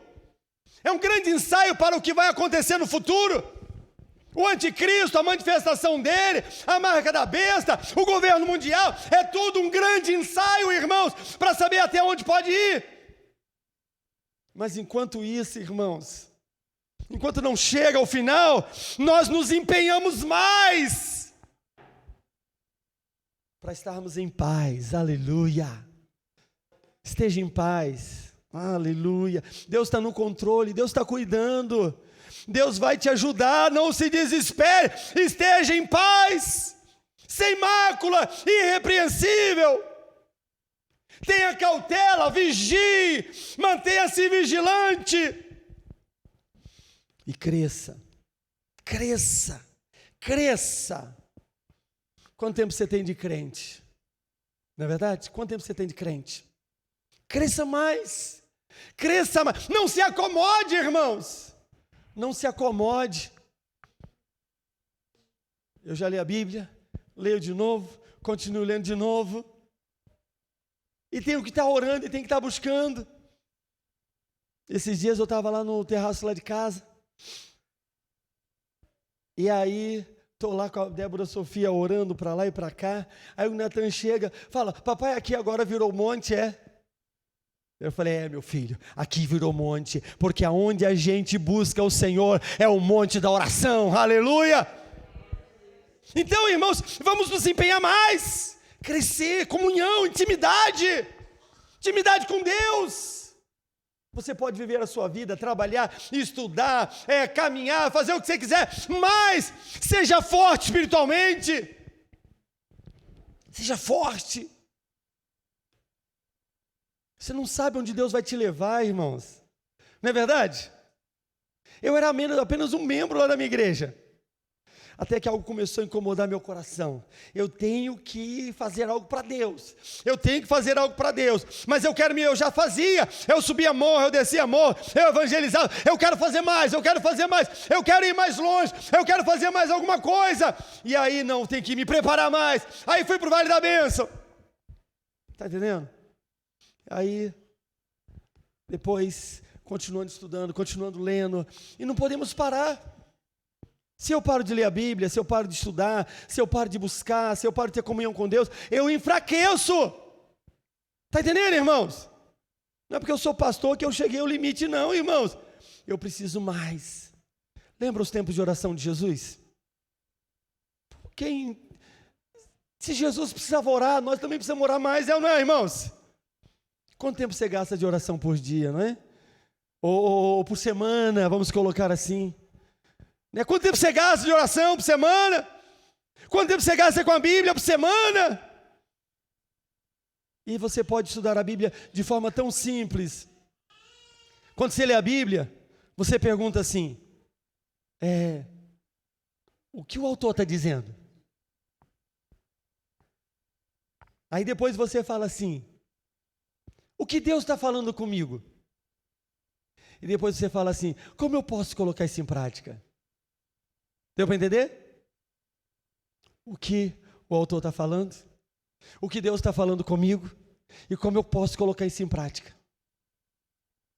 É um grande ensaio para o que vai acontecer no futuro. O anticristo, a manifestação dele, a marca da besta, o governo mundial, é tudo um grande ensaio, irmãos, para saber até onde pode ir. Mas enquanto isso, irmãos, enquanto não chega ao final, nós nos empenhamos mais para estarmos em paz, aleluia. Esteja em paz, aleluia. Deus está no controle, Deus está cuidando, Deus vai te ajudar, não se desespere, esteja em paz, sem mácula, irrepreensível. Tenha cautela, vigie, mantenha-se vigilante. E cresça. Cresça. Cresça. Quanto tempo você tem de crente? Não é verdade? Quanto tempo você tem de crente? Cresça mais. Cresça mais. Não se acomode, irmãos. Não se acomode. Eu já li a Bíblia, leio de novo, continuo lendo de novo. E tenho que estar orando e tenho que estar buscando. Esses dias eu estava lá no terraço lá de casa. E aí, estou lá com a Débora Sofia orando para lá e para cá. Aí o Natan chega, fala, papai, aqui agora virou monte, é? Eu falei, meu filho, aqui virou monte, porque aonde a gente busca o Senhor é o monte da oração, aleluia! Então, irmãos, vamos nos empenhar mais, crescer, comunhão, intimidade com Deus. Você pode viver a sua vida, trabalhar, estudar, caminhar, fazer o que você quiser, mas seja forte espiritualmente. Seja forte. Você não sabe onde Deus vai te levar, irmãos. Não é verdade? Eu era apenas um membro lá da minha igreja. Até que algo começou a incomodar meu coração. Eu tenho que fazer algo para Deus. Eu tenho que fazer algo para Deus. Mas eu já fazia. Eu subia morro, eu descia morro, eu evangelizava. Eu quero fazer mais, eu quero fazer mais. Eu quero ir mais longe, eu quero fazer mais alguma coisa. E aí não, tem que me preparar mais. Aí fui para o Vale da Bênção. Está entendendo? Aí, depois, continuando estudando, continuando lendo. E não podemos parar. Se eu paro de ler a Bíblia, se eu paro de estudar, se eu paro de buscar, se eu paro de ter comunhão com Deus, eu enfraqueço. Está entendendo, irmãos? Não é porque eu sou pastor que eu cheguei ao limite, não, irmãos. Eu preciso mais. Lembra os tempos de oração de Jesus? Se Jesus precisava orar, nós também precisamos orar mais, é ou não é, irmãos? Quanto tempo você gasta de oração por dia, não é? Ou por semana, vamos colocar assim. Quanto tempo você gasta de oração por semana? Quanto tempo você gasta com a Bíblia por semana? E você pode estudar a Bíblia de forma tão simples. Quando você lê a Bíblia, você pergunta assim, o que o autor está dizendo? Aí depois você fala assim, o que Deus está falando comigo? E depois você fala assim, como eu posso colocar isso em prática? Deu para entender? O que o autor está falando? O que Deus está falando comigo? E como eu posso colocar isso em prática?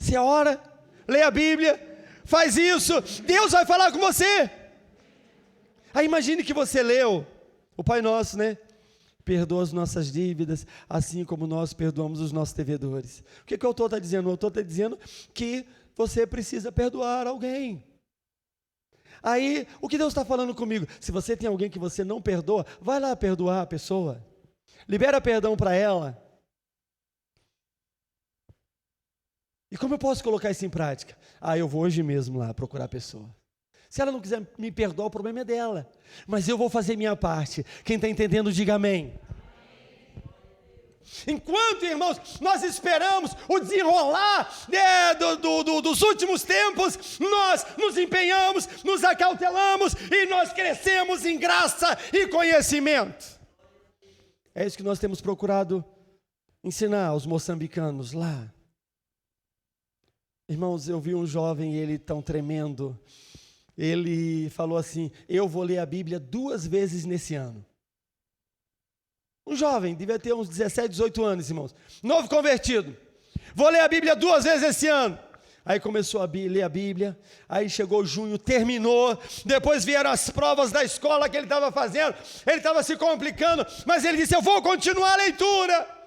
Você ora, lê a Bíblia, faz isso, Deus vai falar com você. Aí imagine que você leu o Pai Nosso, né? Perdoa as nossas dívidas, assim como nós perdoamos os nossos devedores. O que o autor está dizendo? O autor está dizendo que você precisa perdoar alguém. Aí, o que Deus está falando comigo? Se você tem alguém que você não perdoa, vai lá perdoar a pessoa. Libera perdão para ela. E como eu posso colocar isso em prática? Eu vou hoje mesmo lá procurar a pessoa. Se ela não quiser me perdoar, o problema é dela. Mas eu vou fazer minha parte. Quem está entendendo, diga amém. Enquanto, irmãos, nós esperamos o desenrolar dos últimos tempos, nós nos empenhamos, nos acautelamos e nós crescemos em graça e conhecimento. É isso que nós temos procurado ensinar aos moçambicanos lá. Irmãos, eu vi um jovem, ele tão tremendo, ele falou assim, eu vou ler a Bíblia 2 vezes nesse ano. Um jovem, devia ter uns 17, 18 anos, irmãos. Novo convertido. Vou ler a Bíblia 2 vezes esse ano. Aí começou a ler a Bíblia. Aí chegou junho, terminou. Depois vieram as provas da escola que ele estava fazendo. Ele estava se complicando. Mas ele disse, eu vou continuar a leitura.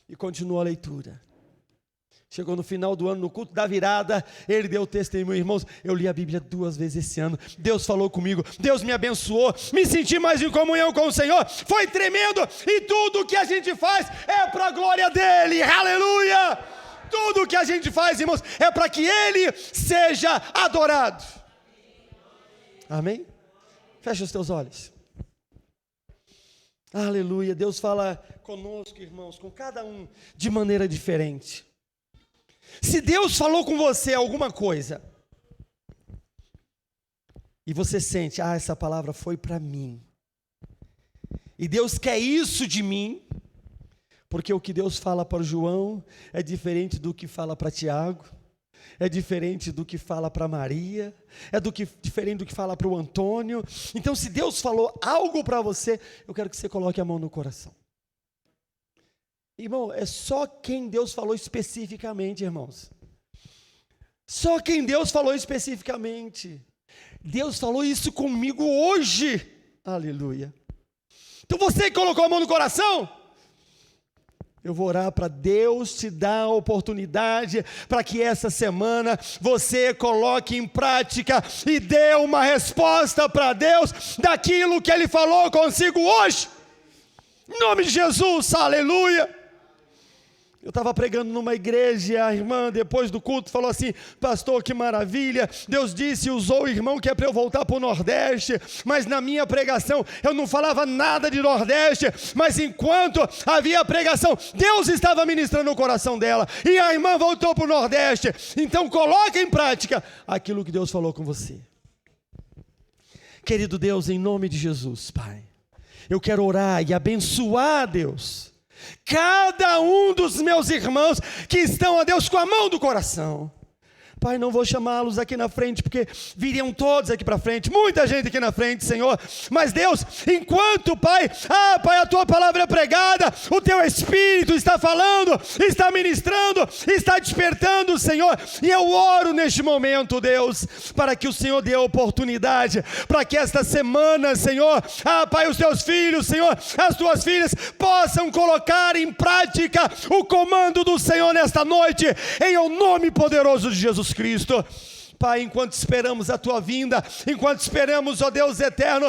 E continuou a leitura. Chegou no final do ano, no culto da virada, ele deu testemunho, irmãos, eu li a Bíblia 2 vezes esse ano, Deus falou comigo, Deus me abençoou, me senti mais em comunhão com o Senhor, foi tremendo, e tudo que a gente faz é para a glória dEle, aleluia! Tudo que a gente faz, irmãos, é para que Ele seja adorado. Amém? Fecha os teus olhos. Aleluia, Deus fala conosco, irmãos, com cada um de maneira diferente. Se Deus falou com você alguma coisa, e você sente, essa palavra foi para mim. E Deus quer isso de mim, porque o que Deus fala para o João é diferente do que fala para Tiago, é diferente do que fala para Maria, diferente do que fala para o Antônio. Então, se Deus falou algo para você, eu quero que você coloque a mão no coração. Irmão, é só quem Deus falou especificamente, irmãos. Só quem Deus falou especificamente. Deus falou isso comigo hoje. Aleluia. Então você que colocou a mão no coração, eu vou orar para Deus te dar a oportunidade para que essa semana você coloque em prática e dê uma resposta para Deus daquilo que Ele falou consigo hoje. Em nome de Jesus, aleluia. Eu estava pregando numa igreja e a irmã, depois do culto, falou assim: pastor, que maravilha, Deus disse, usou o irmão que é para eu voltar para o Nordeste, mas na minha pregação eu não falava nada de Nordeste, mas enquanto havia pregação, Deus estava ministrando o coração dela, e a irmã voltou para o Nordeste. Então coloque em prática aquilo que Deus falou com você. Querido Deus, em nome de Jesus, Pai, eu quero orar e abençoar, Deus, cada um dos meus irmãos que estão, ó Deus, com a mão do coração. Pai, não vou chamá-los aqui na frente, porque viriam todos aqui para frente, muita gente aqui na frente, Senhor. Mas Deus, enquanto, Pai, Pai, a Tua palavra é pregada, o Teu Espírito está falando, está ministrando, está despertando, Senhor. E eu oro neste momento, Deus, para que o Senhor dê a oportunidade, para que esta semana, Senhor, Pai, os Teus filhos, Senhor, as Tuas filhas, possam colocar em prática o comando do Senhor nesta noite, em o nome poderoso de Jesus Cristo. Pai, enquanto esperamos a Tua vinda, enquanto esperamos, ó Deus eterno,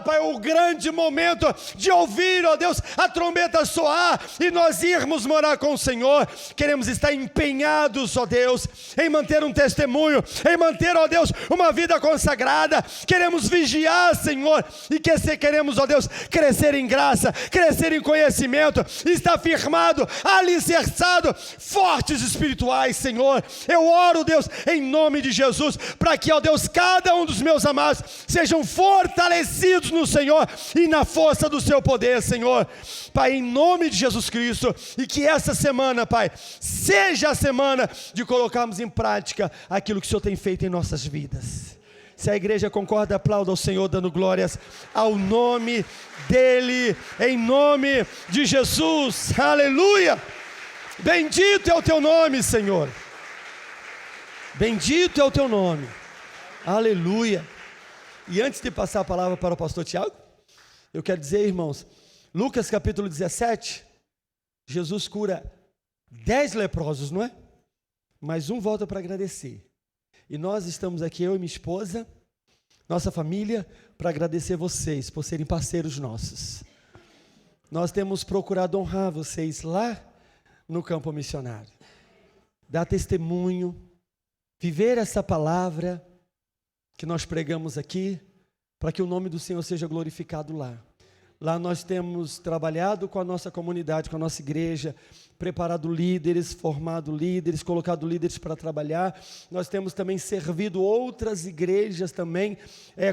Pai, o grande momento de ouvir, ó Deus, a trombeta soar e nós irmos morar com o Senhor, queremos estar empenhados, ó Deus, em manter um testemunho, em manter, ó Deus, uma vida consagrada. Queremos vigiar, Senhor, e queremos, ó Deus, crescer em graça, crescer em conhecimento, estar firmado, alicerçado, fortes espirituais, Senhor. Eu oro, Deus, em nome de Jesus, para que, ó Deus, cada um dos meus amados sejam fortalecidos no Senhor e na força do seu poder, Senhor. Pai, em nome de Jesus Cristo, e que essa semana, Pai, seja a semana de colocarmos em prática aquilo que o Senhor tem feito em nossas vidas. Se a igreja concorda, aplauda ao Senhor, dando glórias ao nome dEle, em nome de Jesus. Aleluia! Bendito é o Teu nome, Senhor. Bendito é o Teu nome, aleluia. E antes de passar a palavra para o pastor Tiago, eu quero dizer, irmãos, Lucas capítulo 17, Jesus cura 10 leprosos, não é? Mas um volta para agradecer. E nós estamos aqui, eu e minha esposa, nossa família, para agradecer vocês por serem parceiros nossos. Nós temos procurado honrar vocês lá no campo missionário, dar testemunho, viver essa palavra que nós pregamos aqui, para que o nome do Senhor seja glorificado lá. Lá nós temos trabalhado com a nossa comunidade, com a nossa igreja, preparado líderes, formado líderes, colocado líderes para trabalhar. Nós temos também servido outras igrejas também,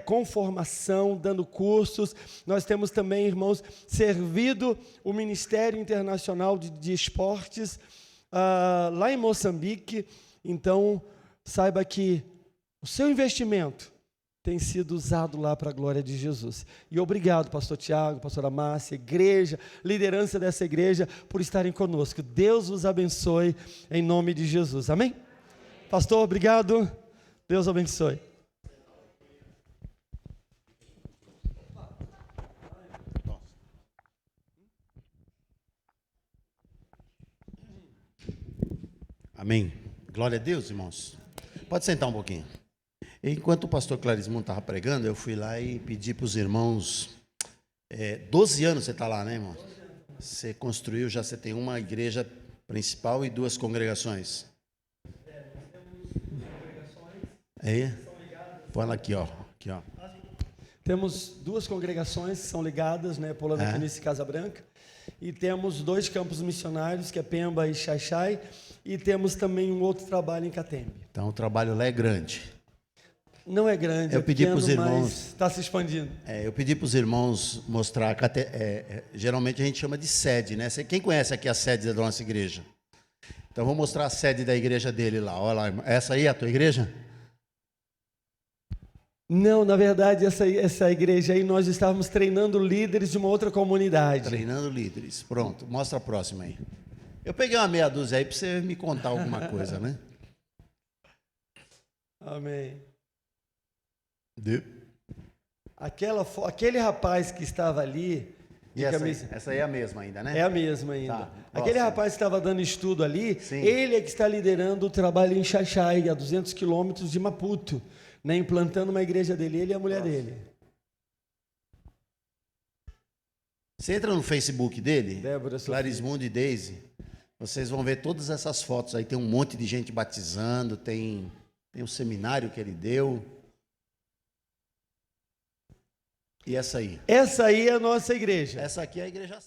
com formação, dando cursos. Nós temos também, irmãos, servido o Ministério Internacional de Esportes, lá em Moçambique. Então, saiba que o seu investimento tem sido usado lá para a glória de Jesus. E obrigado, pastor Tiago, pastora Márcia, igreja, liderança dessa igreja, por estarem conosco. Deus os abençoe em nome de Jesus. Amém? Pastor, obrigado. Deus abençoe. Amém. Glória a Deus, irmãos. Pode sentar um pouquinho. Enquanto o pastor Clarismon estava pregando, eu fui lá e pedi para os irmãos, 12 anos você está lá, né, irmão? Você construiu, já você tem uma igreja principal e 2 congregações. Aí? Põe ela aqui, ó. Aqui, ó. Temos 2 congregações que são ligadas, né, Polana Canice e Casa Branca, e temos 2 campos missionários, que é Pemba e Xaixai, e temos também um outro trabalho em Catembe. Então o trabalho lá é grande. Não é grande, Eu pedi pequeno, pros irmãos. mas está se expandindo. Eu pedi para os irmãos mostrar, geralmente a gente chama de sede, né? Quem conhece aqui a sede da nossa igreja? Então, vou mostrar a sede da igreja dele lá. Olha lá, irmão. Essa aí é a tua igreja? Não, na verdade, essa igreja aí, nós estávamos treinando líderes de uma outra comunidade. Treinando líderes. Pronto, mostra a próxima aí. Eu peguei uma meia dúzia aí para você me contar alguma coisa, né? Amém. De... Aquele rapaz que estava ali... E essa aí é a mesma ainda, né? É a mesma ainda. Tá, aquele rapaz que estava dando estudo ali, Sim. ele é que está liderando o trabalho em Xaxai, a 200 quilômetros de Maputo, né, implantando uma igreja dele, ele e a mulher dele. Você entra no Facebook dele, Débora Sofia. Clarismundo e Deise, vocês vão ver todas essas fotos aí. Tem um monte de gente batizando, tem um seminário que ele deu. E essa aí? Essa aí é a nossa igreja. Essa aqui é a igreja.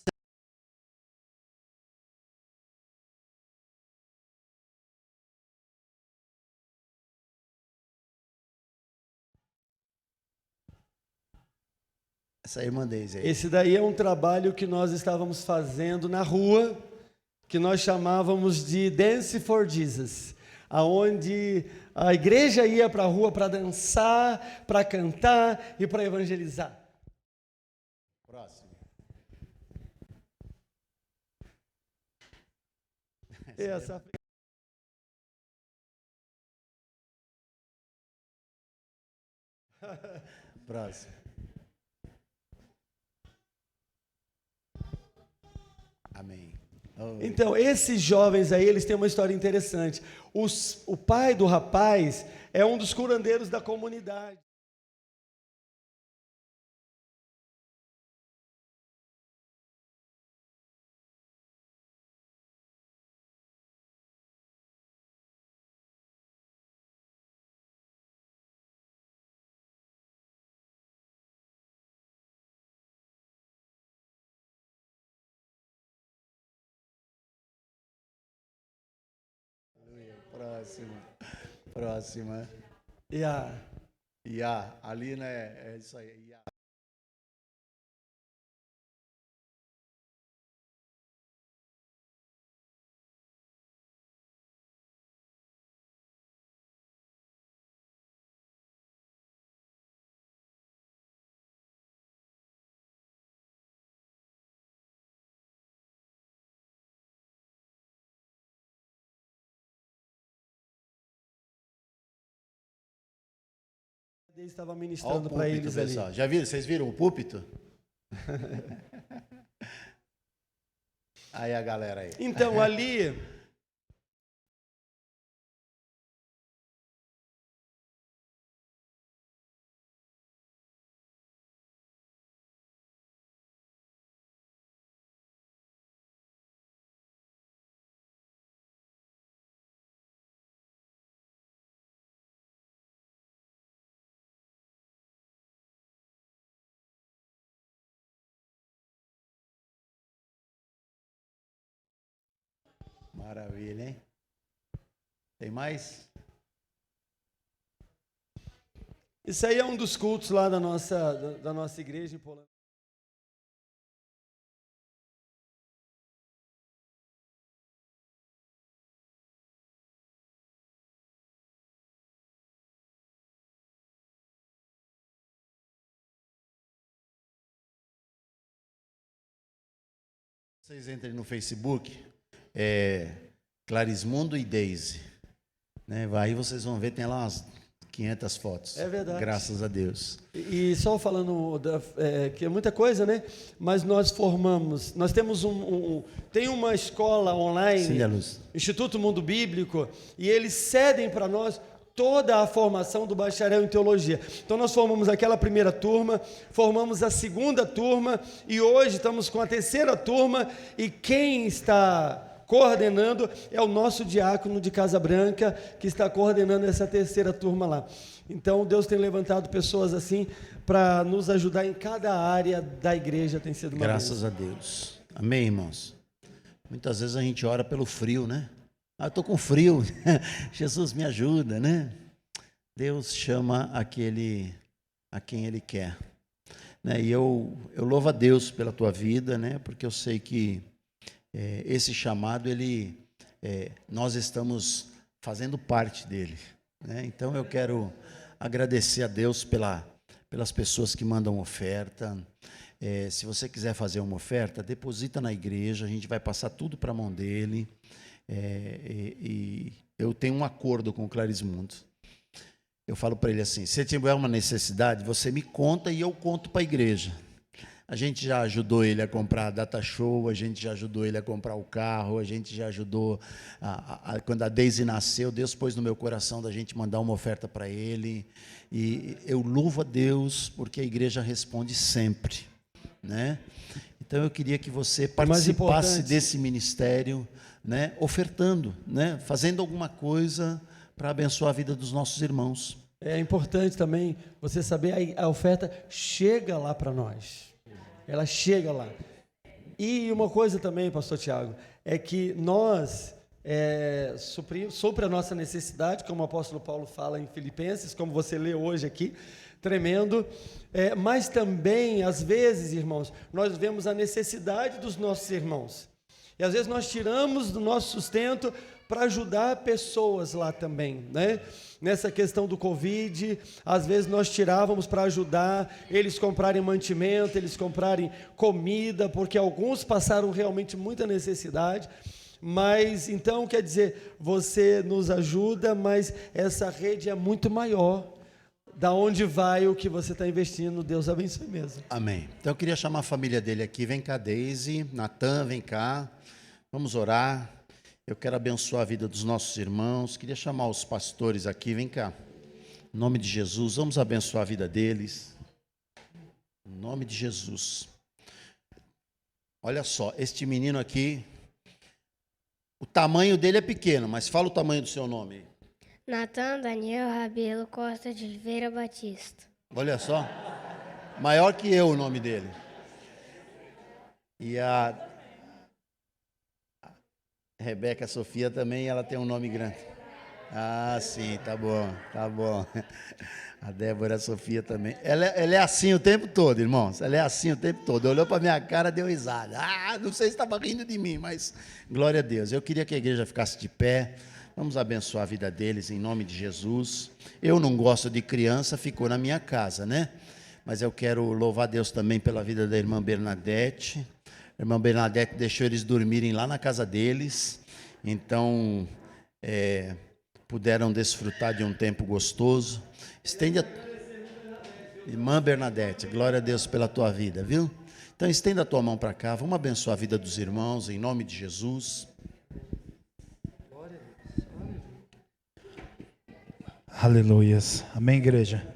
Essa aí, irmã Deise aí. Esse daí é um trabalho que nós estávamos fazendo na rua, que nós chamávamos de Dance for Jesus, aonde a igreja ia para a rua para dançar, para cantar e para evangelizar. Próximo. Essa... Próximo. Amém. Oh. Então, esses jovens aí, eles têm uma história interessante. O pai do rapaz é um dos curandeiros da comunidade. Próxima. Iá. Ali, né? É isso aí. Iá. Ele estava ministrando para eles pessoal. ali. Já viram? Vocês viram o púlpito? Aí a galera aí. Então, ali... Maravilha, hein? Tem mais? Isso aí é um dos cultos lá da nossa igreja em Polônia. Vocês entrem no Facebook, Clarismundo e Deise. Né? Aí vocês vão ver, tem lá umas 500 fotos. É verdade. Graças a Deus. E só falando que é muita coisa, né? Mas nós temos tem uma escola online, Sim, a luz. Instituto Mundo Bíblico, e eles cedem para nós toda a formação do bacharel em teologia. Então nós formamos aquela primeira turma, formamos a segunda turma e hoje estamos com a terceira turma e quem está coordenando é o nosso diácono de Casa Branca, que está coordenando essa terceira turma lá. Então Deus tem levantado pessoas assim para nos ajudar em cada área da igreja, tem sido uma Graças a Deus. Amém, irmãos? Muitas vezes a gente ora pelo frio, né? Eu estou com frio, Jesus me ajuda, né? Deus chama aquele a quem Ele quer, né? E eu louvo a Deus pela tua vida, né? Porque eu sei que esse chamado, nós estamos fazendo parte dele, né? Então eu quero agradecer a Deus pelas pessoas que mandam oferta. Se você quiser fazer uma oferta, deposita na igreja, a gente vai passar tudo para a mão dele. E eu tenho um acordo com o Clarismundo. Eu falo para ele assim: se tiver uma necessidade, você me conta e eu conto para a igreja. A gente já ajudou ele a comprar a data show, a gente já ajudou ele a comprar o carro, a gente já ajudou, quando a Daisy nasceu, Deus pôs no meu coração da gente mandar uma oferta para ele. E eu louvo a Deus porque a igreja responde sempre, né? Então eu queria que você participasse desse ministério, né? Ofertando, né? Fazendo alguma coisa para abençoar a vida dos nossos irmãos. É importante também você saber, a oferta chega lá para nós. Ela chega lá. E uma coisa também, pastor Tiago, é que nós supre a nossa necessidade, como o apóstolo Paulo fala em Filipenses, como você lê hoje aqui, tremendo, mas também, às vezes, irmãos, nós vemos a necessidade dos nossos irmãos. E às vezes nós tiramos do nosso sustento para ajudar pessoas lá também, né? Nessa questão do Covid, às vezes nós tirávamos para ajudar eles comprarem mantimento, eles comprarem comida, porque alguns passaram realmente muita necessidade. Mas então, quer dizer, você nos ajuda, mas essa rede é muito maior. Da onde vai o que você está investindo, Deus abençoe mesmo. Amém. Então eu queria chamar a família dele aqui. Vem cá, Daisy, Natan, vem cá. Vamos orar. Eu quero abençoar a vida dos nossos irmãos. Queria chamar os pastores aqui, vem cá. Em nome de Jesus, vamos abençoar a vida deles. Em nome de Jesus. Olha só, este menino aqui, o tamanho dele é pequeno, mas fala o tamanho do seu nome. Natan Daniel Rabelo Costa de Oliveira Batista. Olha só, maior que eu o nome dele. E a Rebeca Sofia também, ela tem um nome grande. Ah, sim, tá bom, tá bom. A Débora Sofia também. Ela é assim o tempo todo, irmãos. Ela é assim o tempo todo. Olhou para minha cara, deu risada. Não sei se estava rindo de mim, mas glória a Deus. Eu queria que a igreja ficasse de pé. Vamos abençoar a vida deles em nome de Jesus. Eu não gosto de criança, ficou na minha casa, né? Mas eu quero louvar a Deus também pela vida da irmã Bernadette. A irmã Bernadette deixou eles dormirem lá na casa deles. Então, puderam desfrutar de um tempo gostoso. Estende a... Irmã Bernadette, glória a Deus pela tua vida, viu? Então, estenda a tua mão para cá. Vamos abençoar a vida dos irmãos em nome de Jesus. Aleluias. Amém, igreja?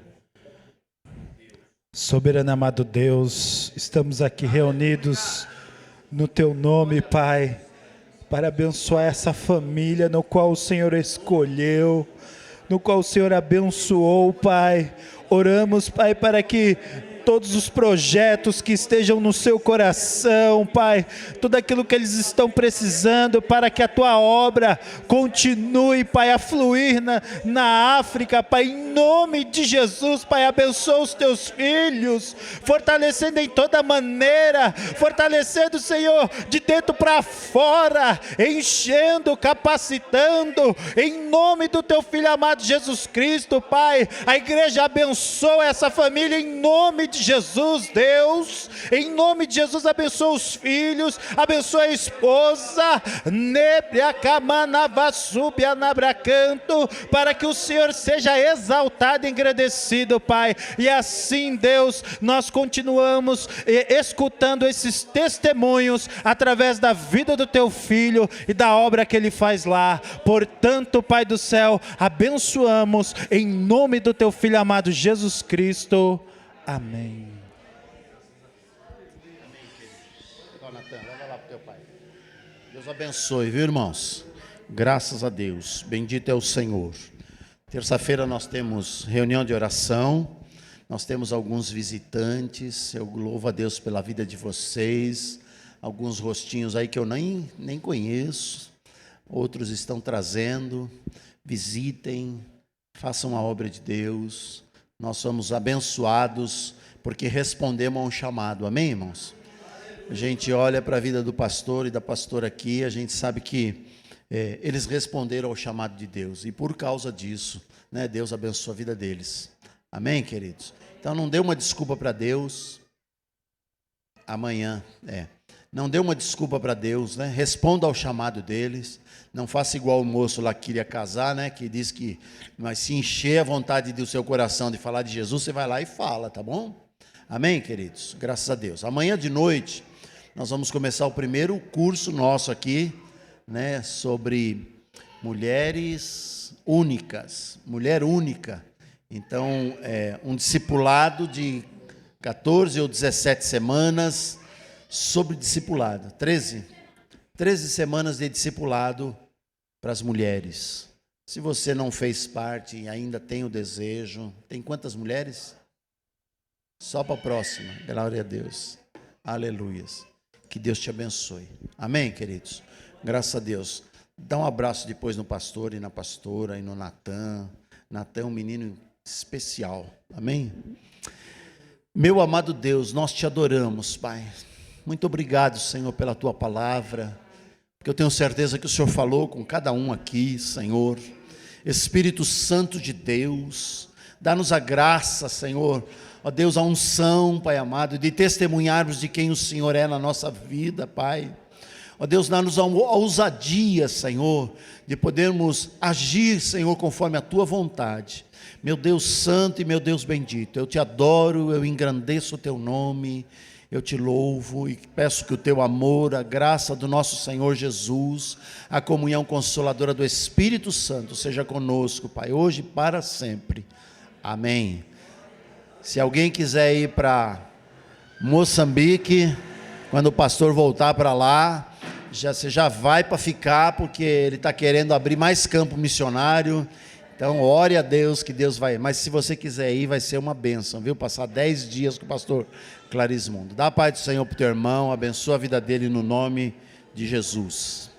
Soberano amado Deus, estamos aqui reunidos no Teu nome, Pai, para abençoar essa família no qual o Senhor escolheu, no qual o Senhor abençoou, Pai. Oramos, Pai, para que todos os projetos que estejam no seu coração, Pai, tudo aquilo que eles estão precisando para que a Tua obra continue, Pai, a fluir na África, Pai, em nome de Jesus, Pai, abençoa os Teus filhos, fortalecendo em toda maneira, fortalecendo, Senhor, de dentro para fora, enchendo, capacitando, em nome do Teu Filho amado Jesus Cristo, Pai. A igreja abençoa essa família em nome de Jesus, Deus, em nome de Jesus, abençoa os filhos, abençoa a esposa, para que o Senhor seja exaltado e engrandecido, Pai. E assim, Deus, nós continuamos escutando esses testemunhos através da vida do Teu Filho e da obra que Ele faz lá. Portanto, Pai do céu, abençoamos em nome do Teu Filho amado Jesus Cristo. Amém. Leva lá para o teu pai. Deus abençoe, viu, irmãos? Graças a Deus. Bendito é o Senhor. Terça-feira nós temos reunião de oração. Nós temos alguns visitantes. Eu louvo a Deus pela vida de vocês. Alguns rostinhos aí que eu nem conheço. Outros estão trazendo. Visitem. façam a obra de Deus. Nós somos abençoados porque respondemos a um chamado. Amém, irmãos? A gente olha para a vida do pastor e da pastora aqui, a gente sabe que eles responderam ao chamado de Deus. E por causa disso, né, Deus abençoa a vida deles. Amém, queridos? Então não dê uma desculpa para Deus. Amanhã, não dê uma desculpa para Deus, né? Responda ao chamado deles. Não faça igual o moço lá que queria casar, né? Que diz que, mas se encher a vontade do seu coração de falar de Jesus, você vai lá e fala, tá bom? Amém, queridos? Graças a Deus. Amanhã de noite, nós vamos começar o primeiro curso nosso aqui, né? Sobre mulheres únicas, mulher única. Então, um discipulado de 14 ou 17 semanas sobre discipulado. 13 semanas de discipulado para as mulheres. Se você não fez parte e ainda tem o desejo, tem quantas mulheres? Só para a próxima. Glória a Deus. Aleluias. Que Deus te abençoe. Amém, queridos? Graças a Deus. Dá um abraço depois no pastor e na pastora e no Natan. Natan é um menino especial. Amém? Meu amado Deus, nós te adoramos, Pai. Muito obrigado, Senhor, pela tua palavra, porque eu tenho certeza que o Senhor falou com cada um aqui, Senhor. Espírito Santo de Deus, dá-nos a graça, Senhor, ó Deus, a unção, Pai amado, de testemunharmos de quem o Senhor é na nossa vida, Pai. Ó Deus, dá-nos a ousadia, Senhor, de podermos agir, Senhor, conforme a tua vontade. Meu Deus santo e meu Deus bendito, eu te adoro, eu engrandeço o teu nome, eu te louvo e peço que o teu amor, a graça do nosso Senhor Jesus, a comunhão consoladora do Espírito Santo seja conosco, Pai, hoje e para sempre. Amém. Se alguém quiser ir para Moçambique, quando o pastor voltar para lá, você já vai para ficar, porque ele está querendo abrir mais campo missionário. Então, ore a Deus, que Deus vai. Mas se você quiser ir, vai ser uma bênção, viu? Passar 10 dias com o pastor Clarismundo. Dá a paz do Senhor para o teu irmão, abençoa a vida dele no nome de Jesus.